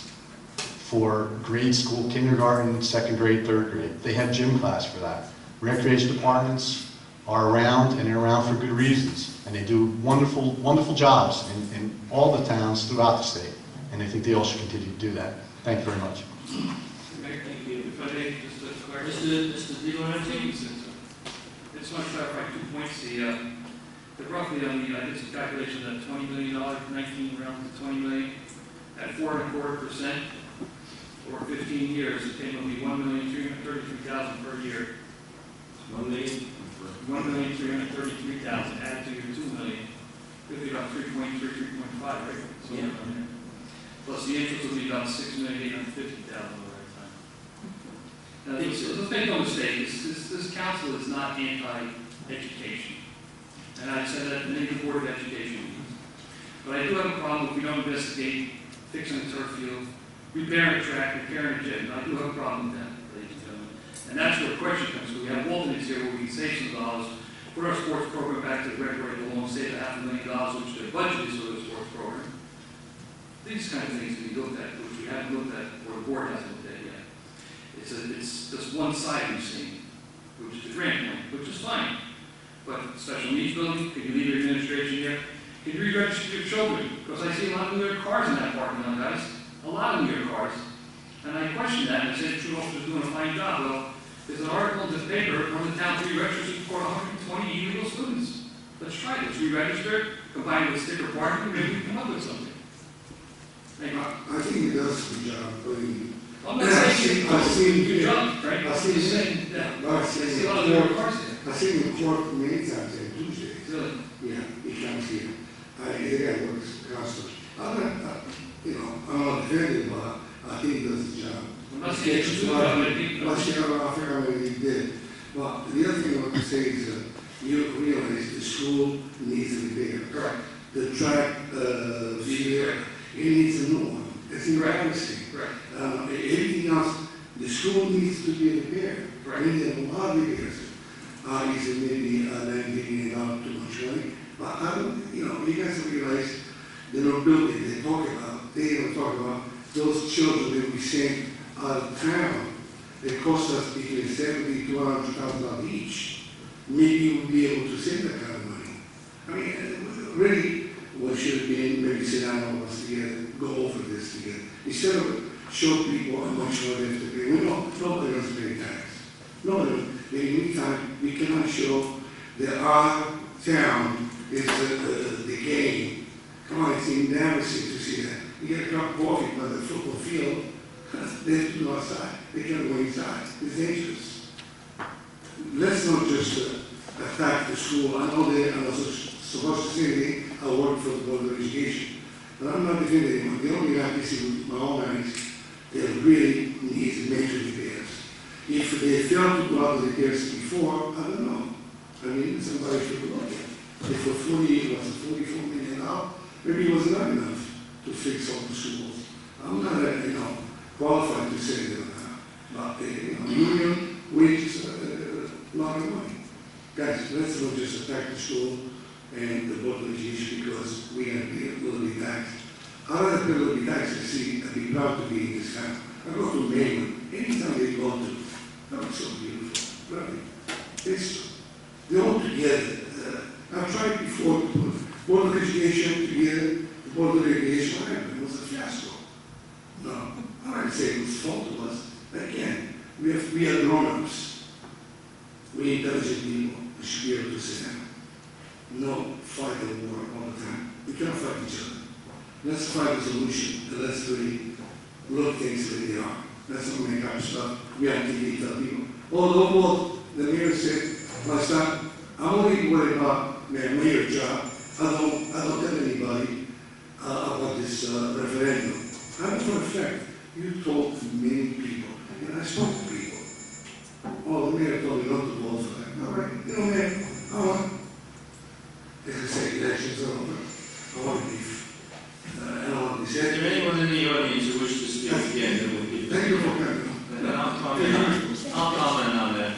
for grade school, kindergarten, second grade, third grade. They have gym class for that. Recreation departments are around, and they're around for good reasons, and they do wonderful, wonderful jobs in all the towns throughout the state, and I think they all should continue to do that. Thank you very much. Thank you. If I may, just a clarify. Mr. Di Laurenti? I just want to clarify 2 points. The roughly on the, I did some calculations at $20 million, 19 rounds to 20 million, at 4.25% over 15 years, it came to be $1,333,000 per year. 1 million. $1,333,000 added to your $2 million. It'll be about 3.3, 3.5, right? So, Yeah. Plus the interest will be about $6,850,000 over that time. Now, let's make no mistake, this council is not anti-education. And I've said that in many of the Board of Education meetings. But I do have a problem if we don't investigate fixing the turf field, repairing a track, repairing a gym. I do have a problem with that, ladies and gentlemen. And that's where the question comes. So we have alternates here where we can save some dollars, put our sports program back to the red where it belongs, save $500,000, which their budget is for the sports program. These kind of things to be looked at, which we haven't looked at, or the board hasn't looked at yet. It's just one side we've seen, which is the grant money, which is fine. But special needs building, can you leave your administration here? Can you re-register your children? Because I see a lot of New York cars in that parking lot, guys. A lot of New York cars. And I questioned that, and I said, true officer's doing a fine job. Well, there's an article in the paper on the town re-registering for 120 illegal students. Let's try this. Re-register, combine it with sticker parking, maybe we can come up with something. Thank you. I think he does a good job, believe me. I'm not saying I've seen good job, right? I've seen I'm saying that. I've I seen see a lot of New York cars there. I've seen him in court many times on Tuesdays. Really? Yeah, he comes here. He works constantly. I'm not defending, but I think he does the job. I'm not saying it's a good job, I think. I figure he did. But the other thing I want to say is, you realize the school needs a repair. Correct. The track, field, it needs a new one. It's embarrassing. Correct. Everything else, the school needs to be repaired. Right. We need a lot of repairs. He said maybe $90 million too much money. But I don't, you guys realize they don't build it. They don't talk about those children that we send out of town. They cost us between $70,000 to $100,000 each. Maybe we'll be able to save that kind of money. I mean, really, what should have been, maybe sit down all of us together, go over this together. Instead of show people how much more they have to pay. We don't, nobody wants to pay tax. No, in the meantime, we cannot show that our town is the game. Come on, it's embarrassing to see that. You get a cup of coffee by the football field, they have to go outside. They can't go inside. It's dangerous. Let's not just attack the school. I know they are supposed to say I work for the Board of Education, but I'm not defending anyone. The only guy I see with my own eyes, they really need major repairs. If they failed to go out of the repairs before, I don't know. I mean, somebody should look at it. If for 40, was $44 million, maybe it was not enough to fix all the schools. I'm not, qualified to say that. But, union wages a lot of money. Guys, let's not just attack the school and the Board of Education because we have a little bit taxed. I'd rather pay a little bit tax and see and be proud to be in this town. I go to Maine, anytime they go to, that was so beautiful. Really. They're all together. I've tried before to put Board of Education together, the Board of Education, what happened? It was a fiasco. No, I don't say it was fault of us. Again, we are grown-ups. We intelligent people. We should be able to say that. No fight and war all the time. We can't fight each other. Let's find a solution and let's really look things the way they are. Let's not make up stuff. We have to be tell people. Although the mayor said last time, I'm only worried about my mayor job. I don't tell anybody about this referendum. I know for a fact, you talk to many people, and I spoke to people. Oh, the mayor told me not to vote for that. All right, man, I want, as I say, elections are over. I want to be, I don't want to be Is said. there anyone in the audience who wishes to speak again? Then we'll give Thank you for coming. Then I'll comment on that. I'll comment on that.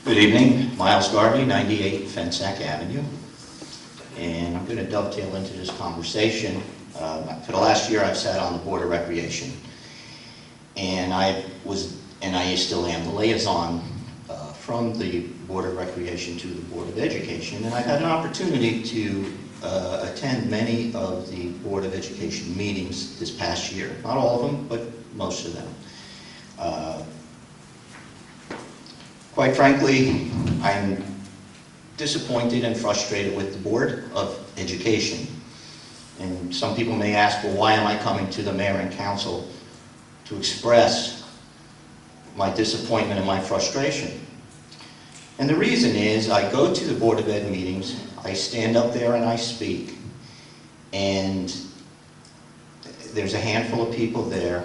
Good evening, Miles Garvey, 98 Fensack Avenue. And I'm going to dovetail into this conversation. For the last year, I've sat on the Board of Recreation. And I still am the liaison from the Board of Recreation to the Board of Education. And I've had an opportunity to attend many of the Board of Education meetings this past year. Not all of them, but most of them. Quite frankly, I'm disappointed and frustrated with the Board of Education. And some people may ask, well, why am I coming to the mayor and council to express my disappointment and my frustration. And the reason is, I go to the Board of Ed meetings, I stand up there and I speak, and there's a handful of people there.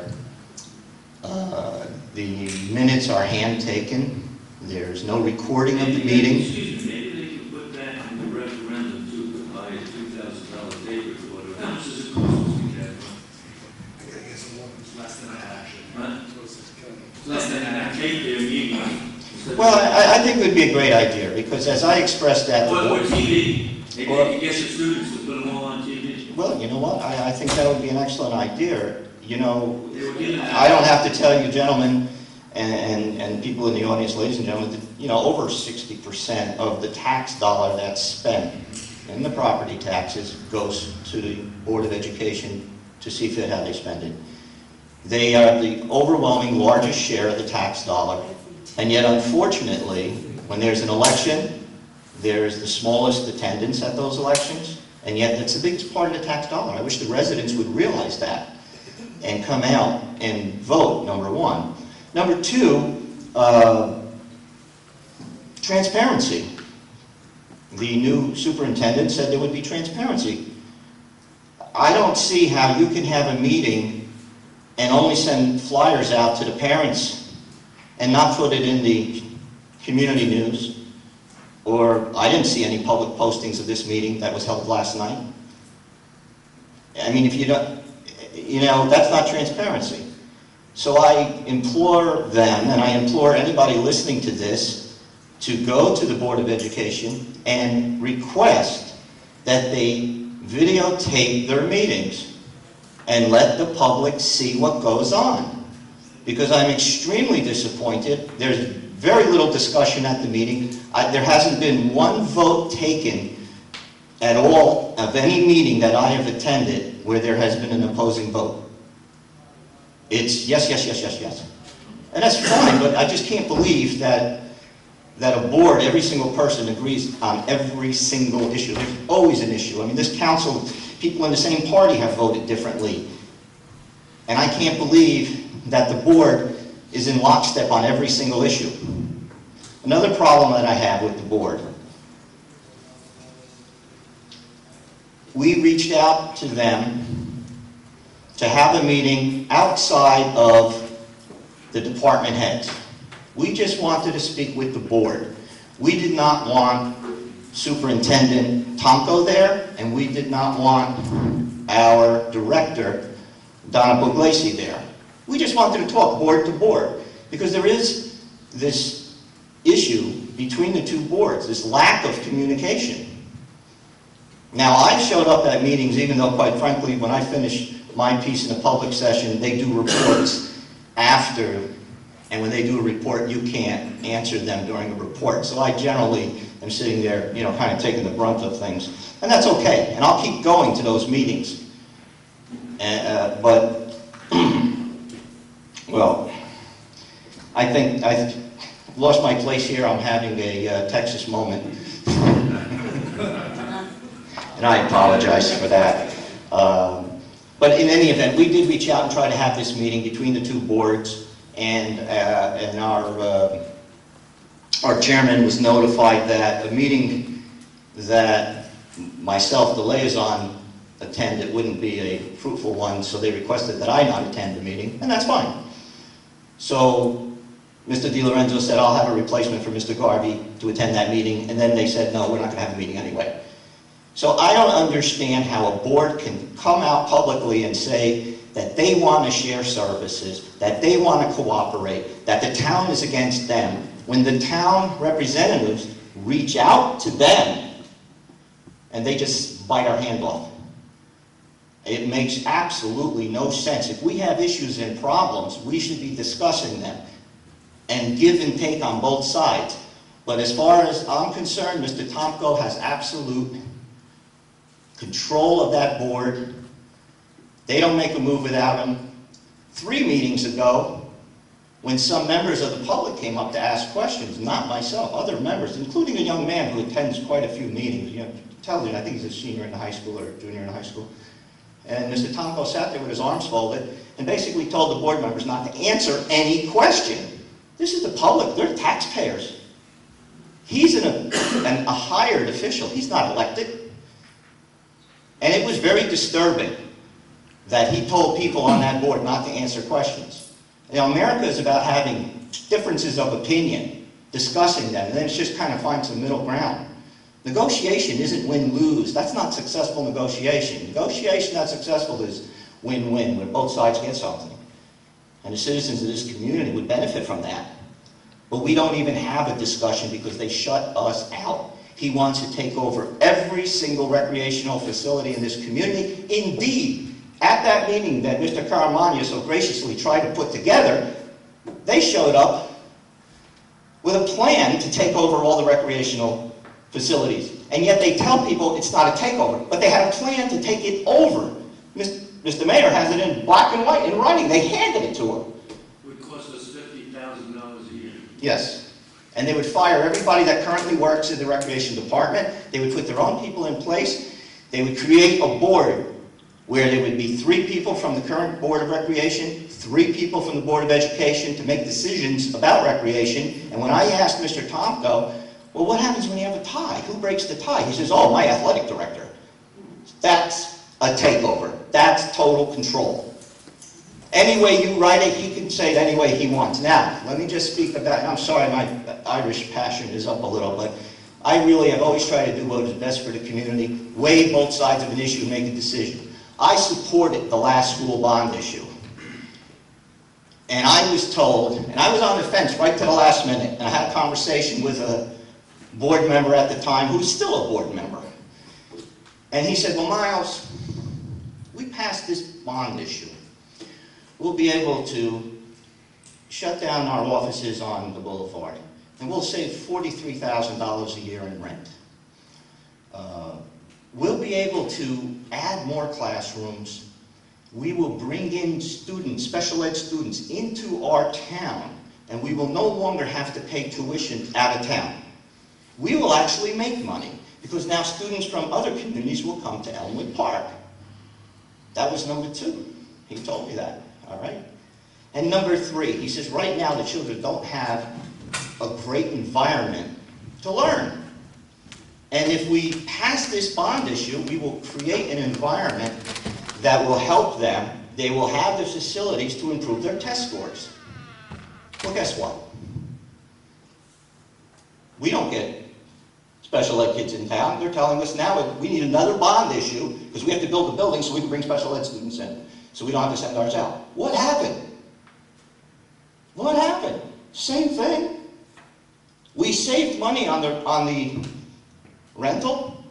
The minutes are hand-taken. There's no recording of the meeting. Excuse me, maybe they can put that in the referendum to buy a $2,000 paper or whatever. How much does it cost, Mr. Capron? I guess it's less than that, actually. Huh? Less than that. Take their meeting. Well, I think it would be a great idea, because as I expressed that... Or TV. Maybe Or- they can get the students to put them all on TV. Well, you know what, I think that would be an excellent idea. You know, They were given that. I don't have to tell you, gentlemen, and people in the audience, ladies and gentlemen, that, you know, over 60% of the tax dollar that's spent in the property taxes goes to the Board of Education to see fit how they spend it. They are the overwhelming largest share of the tax dollar, and yet unfortunately, when there's an election, there's the smallest attendance at those elections, and yet that's the biggest part of the tax dollar. I wish the residents would realize that and come out and vote, number one. Number two, transparency. The new superintendent said there would be transparency. I don't see how you can have a meeting and only send flyers out to the parents and not put it in the community news. Or I didn't see any public postings of this meeting that was held last night. I mean, if you don't, you know, that's not transparency. So I implore them, and I implore anybody listening to this, to go to the Board of Education and request that they videotape their meetings and let the public see what goes on. Because I'm extremely disappointed. There's very little discussion at the meeting. There hasn't been one vote taken at all of any meeting that I have attended where there has been an opposing vote. It's yes, yes, yes, yes, yes. And that's fine, but I just can't believe that a board, every single person agrees on every single issue. There's always an issue. I mean, this council, people in the same party have voted differently. And I can't believe that the board is in lockstep on every single issue. Another problem that I have with the board, we reached out to them to have a meeting outside of the department heads. We just wanted to speak with the board. We did not want Superintendent Tomko there, and we did not want our director, Donna Puglisi, there. We just wanted to talk board to board, because there is this issue between the two boards, this lack of communication. Now, I showed up at meetings, even though, quite frankly, when I finish my piece in a public session, they do reports after, and when they do a report, you can't answer them during a report. So I generally am sitting there, you know, kind of taking the brunt of things. And that's okay, and I'll keep going to those meetings. But, well, I think I've lost my place here. I'm having a Texas moment. And I apologize for that. But in any event, we did reach out and try to have this meeting between the two boards, and our chairman was notified that a meeting that myself, the liaison, attended wouldn't be a fruitful one, so they requested that I not attend the meeting, and that's fine. So Mr. DiLorenzo said, I'll have a replacement for Mr. Garvey to attend that meeting, and then they said, no, we're not going to have a meeting anyway. So I don't understand how a board can come out publicly and say that they want to share services, that they want to cooperate, that the town is against them, when the town representatives reach out to them and they just bite our hand off. It makes absolutely no sense. If we have issues and problems, we should be discussing them and give and take on both sides. But as far as I'm concerned, Mr. Tomko has absolute control of that board. They don't make a move without him. 3 meetings ago, when some members of the public came up to ask questions, not myself, other members, including a young man who attends quite a few meetings, you know, television, I think he's a senior in the high school or junior in high school. And Mr. Tomko sat there with his arms folded and basically told the board members not to answer any question. This is the public, they're taxpayers. He's a hired official, he's not elected. And it was very disturbing that he told people on that board not to answer questions. You know, America is about having differences of opinion, discussing them, and then it's just kind of find some middle ground. Negotiation isn't win-lose. That's not successful negotiation. Negotiation that's successful is win-win, where both sides get something. And the citizens of this community would benefit from that. But we don't even have a discussion because they shut us out. He wants to take over every single recreational facility in this community. Indeed, at that meeting that Mr. Caramagna so graciously tried to put together, they showed up with a plan to take over all the recreational facilities. And yet they tell people it's not a takeover, but they had a plan to take it over. Mr. Mayor has it in black and white in writing. They handed it to him. It would cost us $50,000 a year. Yes. And they would fire everybody that currently works in the recreation department. They would put their own people in place. They would create a board where there would be 3 people from the current Board of Recreation, 3 people from the Board of Education to make decisions about recreation. And when I asked Mr. Tomko, well, what happens when you have a tie? Who breaks the tie? He says, oh, my athletic director. That's a takeover. That's total control. Any way you write it, he can say it any way he wants. Now, let me just speak about, I'm sorry, my Irish passion is up a little, but I really have always tried to do what is best for the community, weigh both sides of an issue, and make a decision. I supported the last school bond issue. And I was told, and I was on the fence right to the last minute, and I had a conversation with a board member at the time who's still a board member. And he said, well, Miles, we passed this bond issue. We'll be able to shut down our offices on the boulevard, and we'll save $43,000 a year in rent. We'll be able to add more classrooms. We will bring in students, special ed students, into our town, and we will no longer have to pay tuition out of town. We will actually make money, because now students from other communities will come to Elmwood Park. That was number 2. He told me that, all right? And number 3, he says, right now the children don't have a great environment to learn. And if we pass this bond issue, we will create an environment that will help them. They will have the facilities to improve their test scores. Well, guess what? We don't get special ed kids in town. They're telling us now we need another bond issue because we have to build a building so we can bring special ed students in, so we don't have to send ours out. What happened? What happened? Same thing. We saved money on the rental,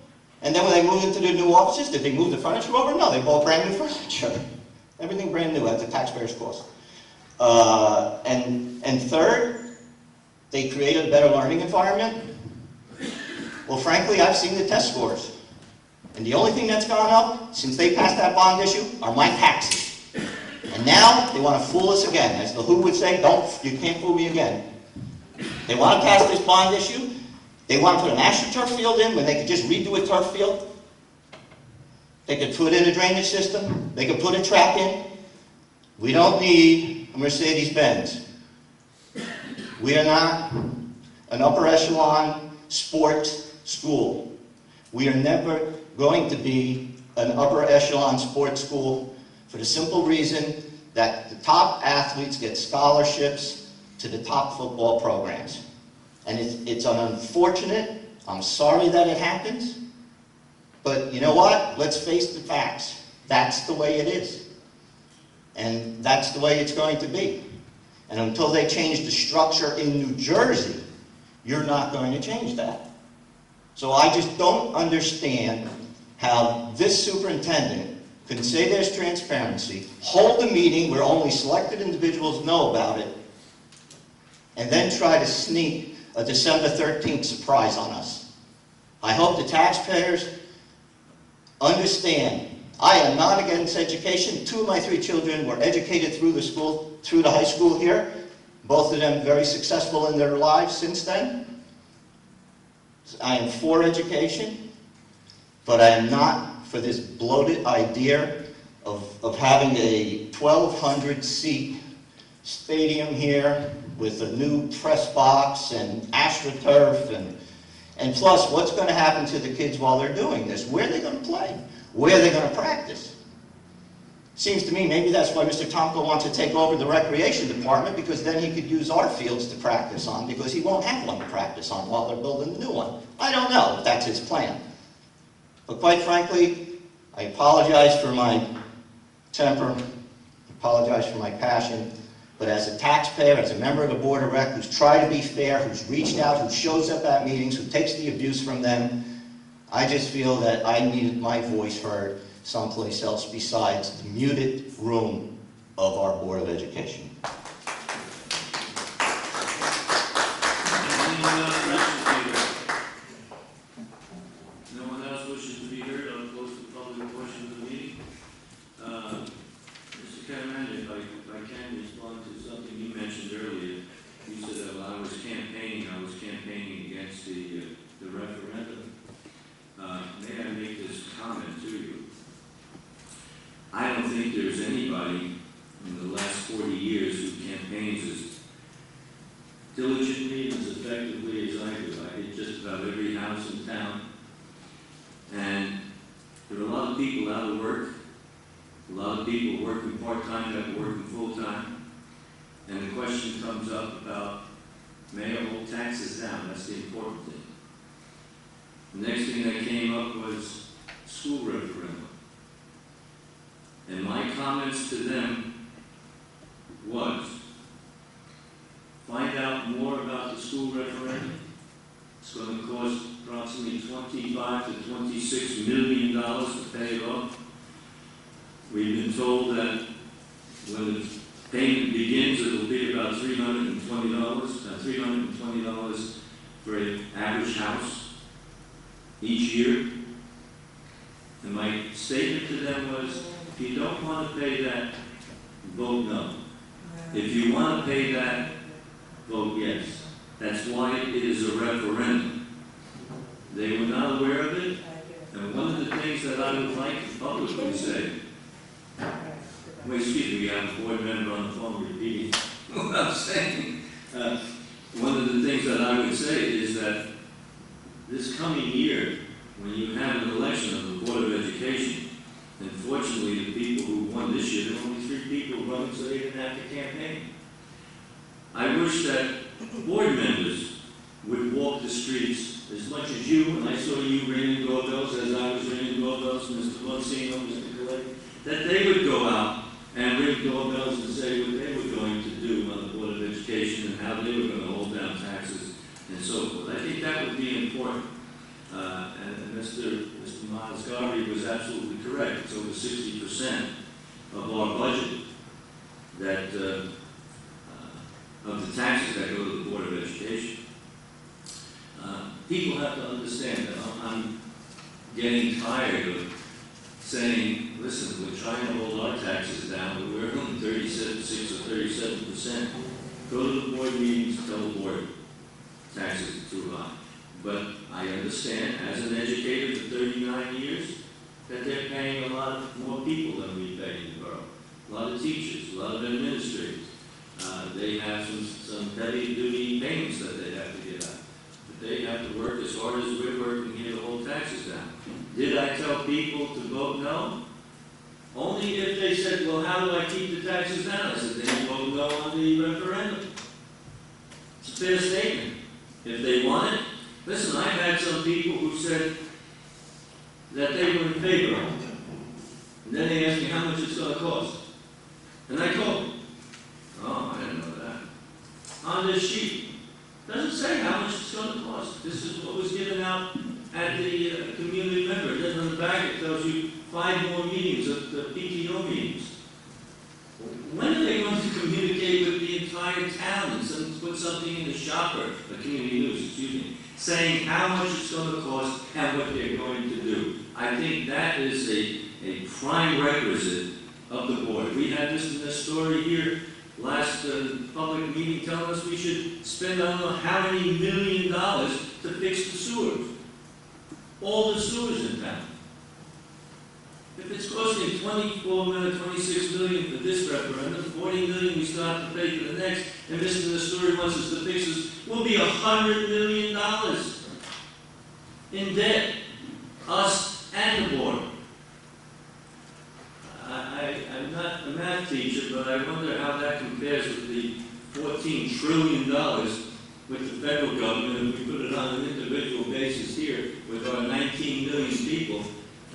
and then when they moved into the new offices, did they move the furniture over? No, they bought brand new furniture. Everything brand new at the taxpayer's cost. And third, they created a better learning environment. Well, frankly, I've seen the test scores. And the only thing that's gone up since they passed that bond issue are my taxes. And now they want to fool us again. As the WHO would say, you can't fool me again. They want to pass this bond issue. They want to put an AstroTurf field in when they could just redo a turf field. They could put in a drainage system. They could put a track in. We don't need a Mercedes-Benz. We are not an upper echelon sports school. We are never going to be an upper echelon sports school for the simple reason that the top athletes get scholarships to the top football programs. And it's unfortunate. I'm sorry that it happens. But you know what? Let's face the facts. That's the way it is. And that's the way it's going to be. And until they change the structure in New Jersey, you're not going to change that. So I just don't understand how this superintendent can say there's transparency, hold a meeting where only selected individuals know about it, and then try to sneak a December 13th surprise on us. I hope the taxpayers understand I am not against education. 2 of my 3 children were educated through the high school here. Both of them very successful in their lives since then. I am for education, but I am not for this bloated idea of having a 1,200 seat stadium here with a new press box and AstroTurf and plus, what's going to happen to the kids while they're doing this? Where are they going to play? Where are they going to practice? Seems to me maybe that's why Mr. Tomko wants to take over the recreation department, because then he could use our fields to practice on, because he won't have one to practice on while they're building the new one. I don't know if that's his plan. But quite frankly, I apologize for my temper, I apologize for my passion, but as a taxpayer, as a member of the Board of Rec, who's tried to be fair, who's reached out, who shows up at meetings, who takes the abuse from them, I just feel that I needed my voice heard someplace else besides the muted room of our Board of Education. No one else wishes to be heard, I'll close the public portion of the meeting. Mr. Catamandi, if I can respond to something you mentioned earlier. You said that while I was campaigning against the referendum. May I make this comment to you? I don't think there's anybody in the last 40 years who campaigns as diligently and as effectively as I do. I hit just about every house in town. And there are a lot of people out of work, a lot of people working part-time that working full-time. And the question comes up about, may I hold taxes down? That's the important thing. The next thing that came up was school referendum. And my comments to them was, find out more about the school referendum. It's going to cost approximately $25 to $26 million to pay it off. We've been told that when the payment begins, it'll be about $320 for an average house each year. And my statement to them was, if you don't want to pay that, vote no. If you want to pay that, vote yes. That's why it is a referendum. They were not aware of it, and one of the things that I would like to publicly say, well, excuse me, we have a board member on the phone repeating what I'm saying. One of the things that I would say is that this coming year, when you have an election of the Board of Education, unfortunately, the people who won this year, there were only 3 people running, so they didn't have to campaign. I wish that board members would walk the streets as much as you, and I saw you ringing doorbells as I was ringing doorbells, Mr. Monsino, Mr. Colletti, that they would go out and ring doorbells and say what they were going to do on the Board of Education and how they were going to hold down taxes and so forth. I think that would be important. And Mr. Miles Garvey was absolutely correct. It's over 60% of our budget that of the taxes that go to the Board of Education. People have to understand that I'm getting tired of saying, listen, we're trying to hold our taxes down, but we're only 36 or 37%. Go to the board meetings, tell the board taxes are too high. But I understand, as an educator for 39 years, that they're paying a lot more people than we pay in the borough. A lot of teachers, a lot of administrators. They have some heavy-duty payments that they have to get out. But they have to work as hard as we're working here to hold taxes down. Did I tell people to vote no? Only if they said, well, how do I keep the taxes down? I said, then you vote no on the referendum. It's a fair statement. If they want it, listen, I've had some people who said that they were in favor of it. And then they asked me how much it's going to cost. And I told them, oh, I didn't know that. On this sheet, it doesn't say how much it's going to cost. This is what was given out at the community member. Then on the back it tells you 5 more meetings of the PTO meetings. When are they going to communicate with the entire town and put something in the shopper, the community news, excuse me, saying how much it's going to cost and what they're going to do? I think that is a prime requisite of the board. We had this in this story here last public meeting telling us we should spend I don't know how many $1 million to fix the sewers. All the sewers in town. If it's costing 26 million for this referendum, 40 million we still have to pay for the next, and Mr. Nestori wants us to fix this, we'll be $100 million in debt, us and the board. I'm not a math teacher, but I wonder how that compares with the $14 trillion with the federal government, if we put it on an individual basis here with our 19 million people,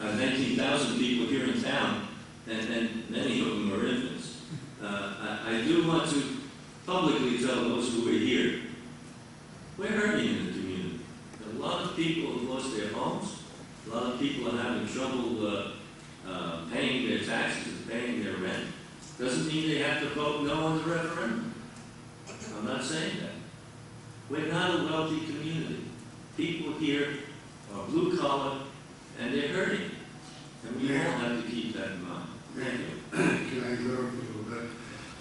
19,000 people here in town, and many of them are infants. I do want to publicly tell those who are here, we're hurting in the community. A lot of people have lost their homes. A lot of people are having trouble paying their taxes and paying their rent. Doesn't mean they have to vote no on the referendum. I'm not saying that. We're not a wealthy community. People here are blue collar and they're hurting. And we all have to keep that in mind. Thank you. Can I interrupt you a little bit?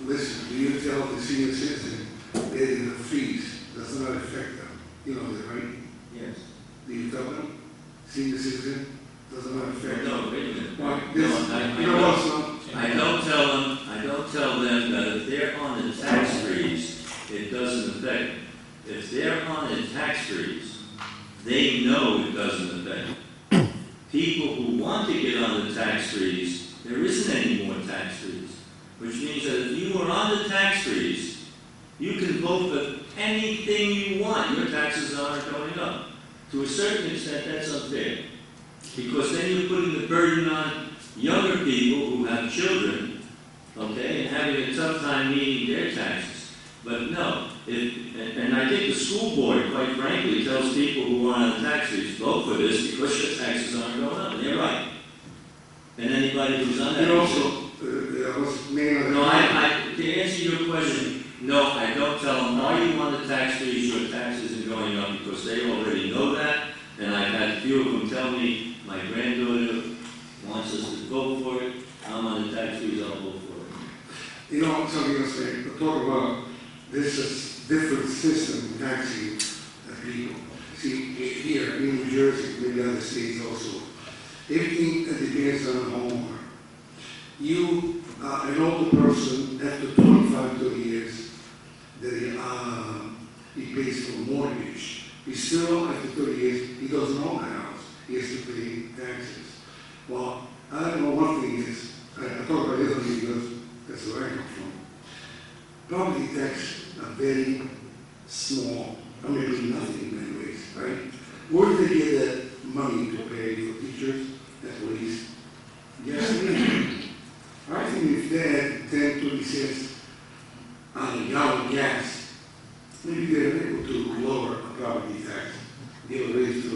Listen, do you tell the senior citizen that the fees does not affect them? You know that, right? Yes. Do you tell them? Senior citizen does not affect them? No, wait a minute. Why? No, You know what, son? I don't tell them that if they're on the tax freeze, it doesn't affect them. If they're on the tax freeze, they know it doesn't affect them. People who want to get on the tax freeze, there isn't any more tax freeze. Which means that if you are on the tax freeze, you can vote for anything you want. Your taxes aren't going up. To a certain extent, that's unfair. Because then you're putting the burden on younger people who have children, okay, and having a tough time meeting their taxes. But no, and I think the school board, quite frankly, tells people who are on the tax freeze, vote for this because your taxes aren't going up. And they're right. And anybody who's on that. And also, To answer your question, no, I don't tell them, are you on the tax freeze, your taxes are going up, because they already know that. And I've had a few of them tell me, my granddaughter wants us to vote for it, I'm on the tax freeze, I'll vote for it. You know, something else, to talk about this is different system in taxing people. See, here in New Jersey, maybe other states also, everything depends on the homeowner. You, an older person, after 25, 30 years, that he pays for a mortgage. He still, after 30 years, he doesn't own a house. He has to pay taxes. Well, I don't know, one thing is, I talk about Italy because that's where I come from. Property tax are very small, I mean nothing in many ways, right? Where do they get that money to pay for teachers and police? Gasoline. I think if they had 10, 20 cents on a gallon gas, maybe they're able to lower a property tax, give a raise to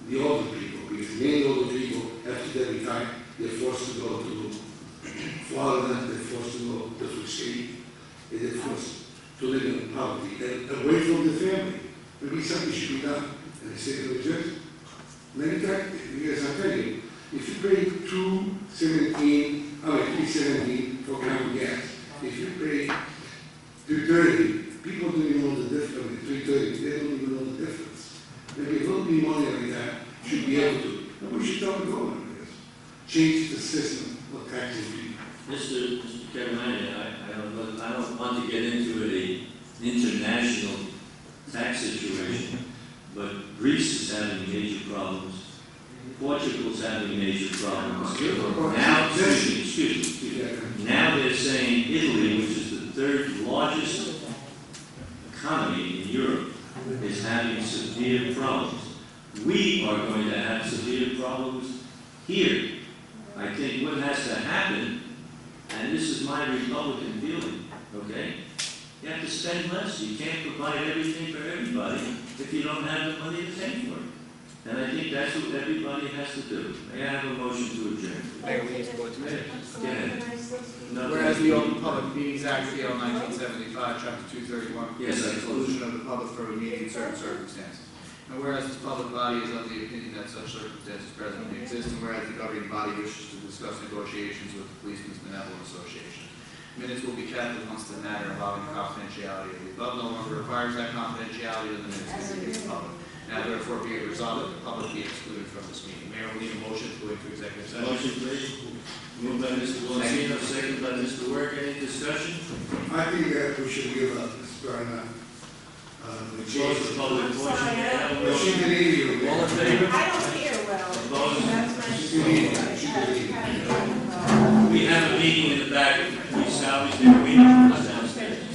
the older people, because many older people, after they retire, they're forced to go to Florida, they're forced to go to the state, and they're forced to live in poverty, and away from the family. Maybe something should be done in the state of New Jersey. Many times, because I tell you, if you pay $3.17 for a gallon of gas, if you pay $2.30, people don't even know the difference. $3.30, they don't even know the difference. Maybe a little bit money like that should be able to. And we should tell the government this. Change the system of taxing people. Mr. Carolina, I don't want to get into an international tax situation, but Greece is having major problems. Portugal's having major problems. Now, excuse me. Now they're saying Italy, which is the third largest economy in Europe, is having severe problems. We are going to have severe problems here. I think what has to happen, and this is my Republican feeling, okay? You have to spend less. You can't provide everything for everybody if you don't have the money to pay for it. And I think that's what everybody has to do. May I have a motion to adjourn? Mayor, we need to go into minutes. Go ahead. Whereas the Open Public Meetings Act, PL 1975, Chapter 231, Yes, I exclusion of the public for immediate certain circumstances. And whereas this public body is of the opinion that such circumstances presently exist, and whereas the governing body wishes to discuss negotiations with the Policemen's Benevolent Association. Minutes will be kept once the matter involving confidentiality of the above no longer requires that confidentiality of the minutes to be made public. Now therefore be it resolved that the public be excluded from this meeting. Mayor, we need a motion to go into executive session. Motion, please. Moved by Mr. Longino, second by Mr. Work. Any discussion? I think that we should give Ms. Brennan, the Close the public portion. No, she can hear you. All in favor? I don't hear well. Opposed? That's my. She can hear you. She can hear you. We have a meeting in the back of the salaries, they're waiting for us downstairs.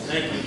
Thank you.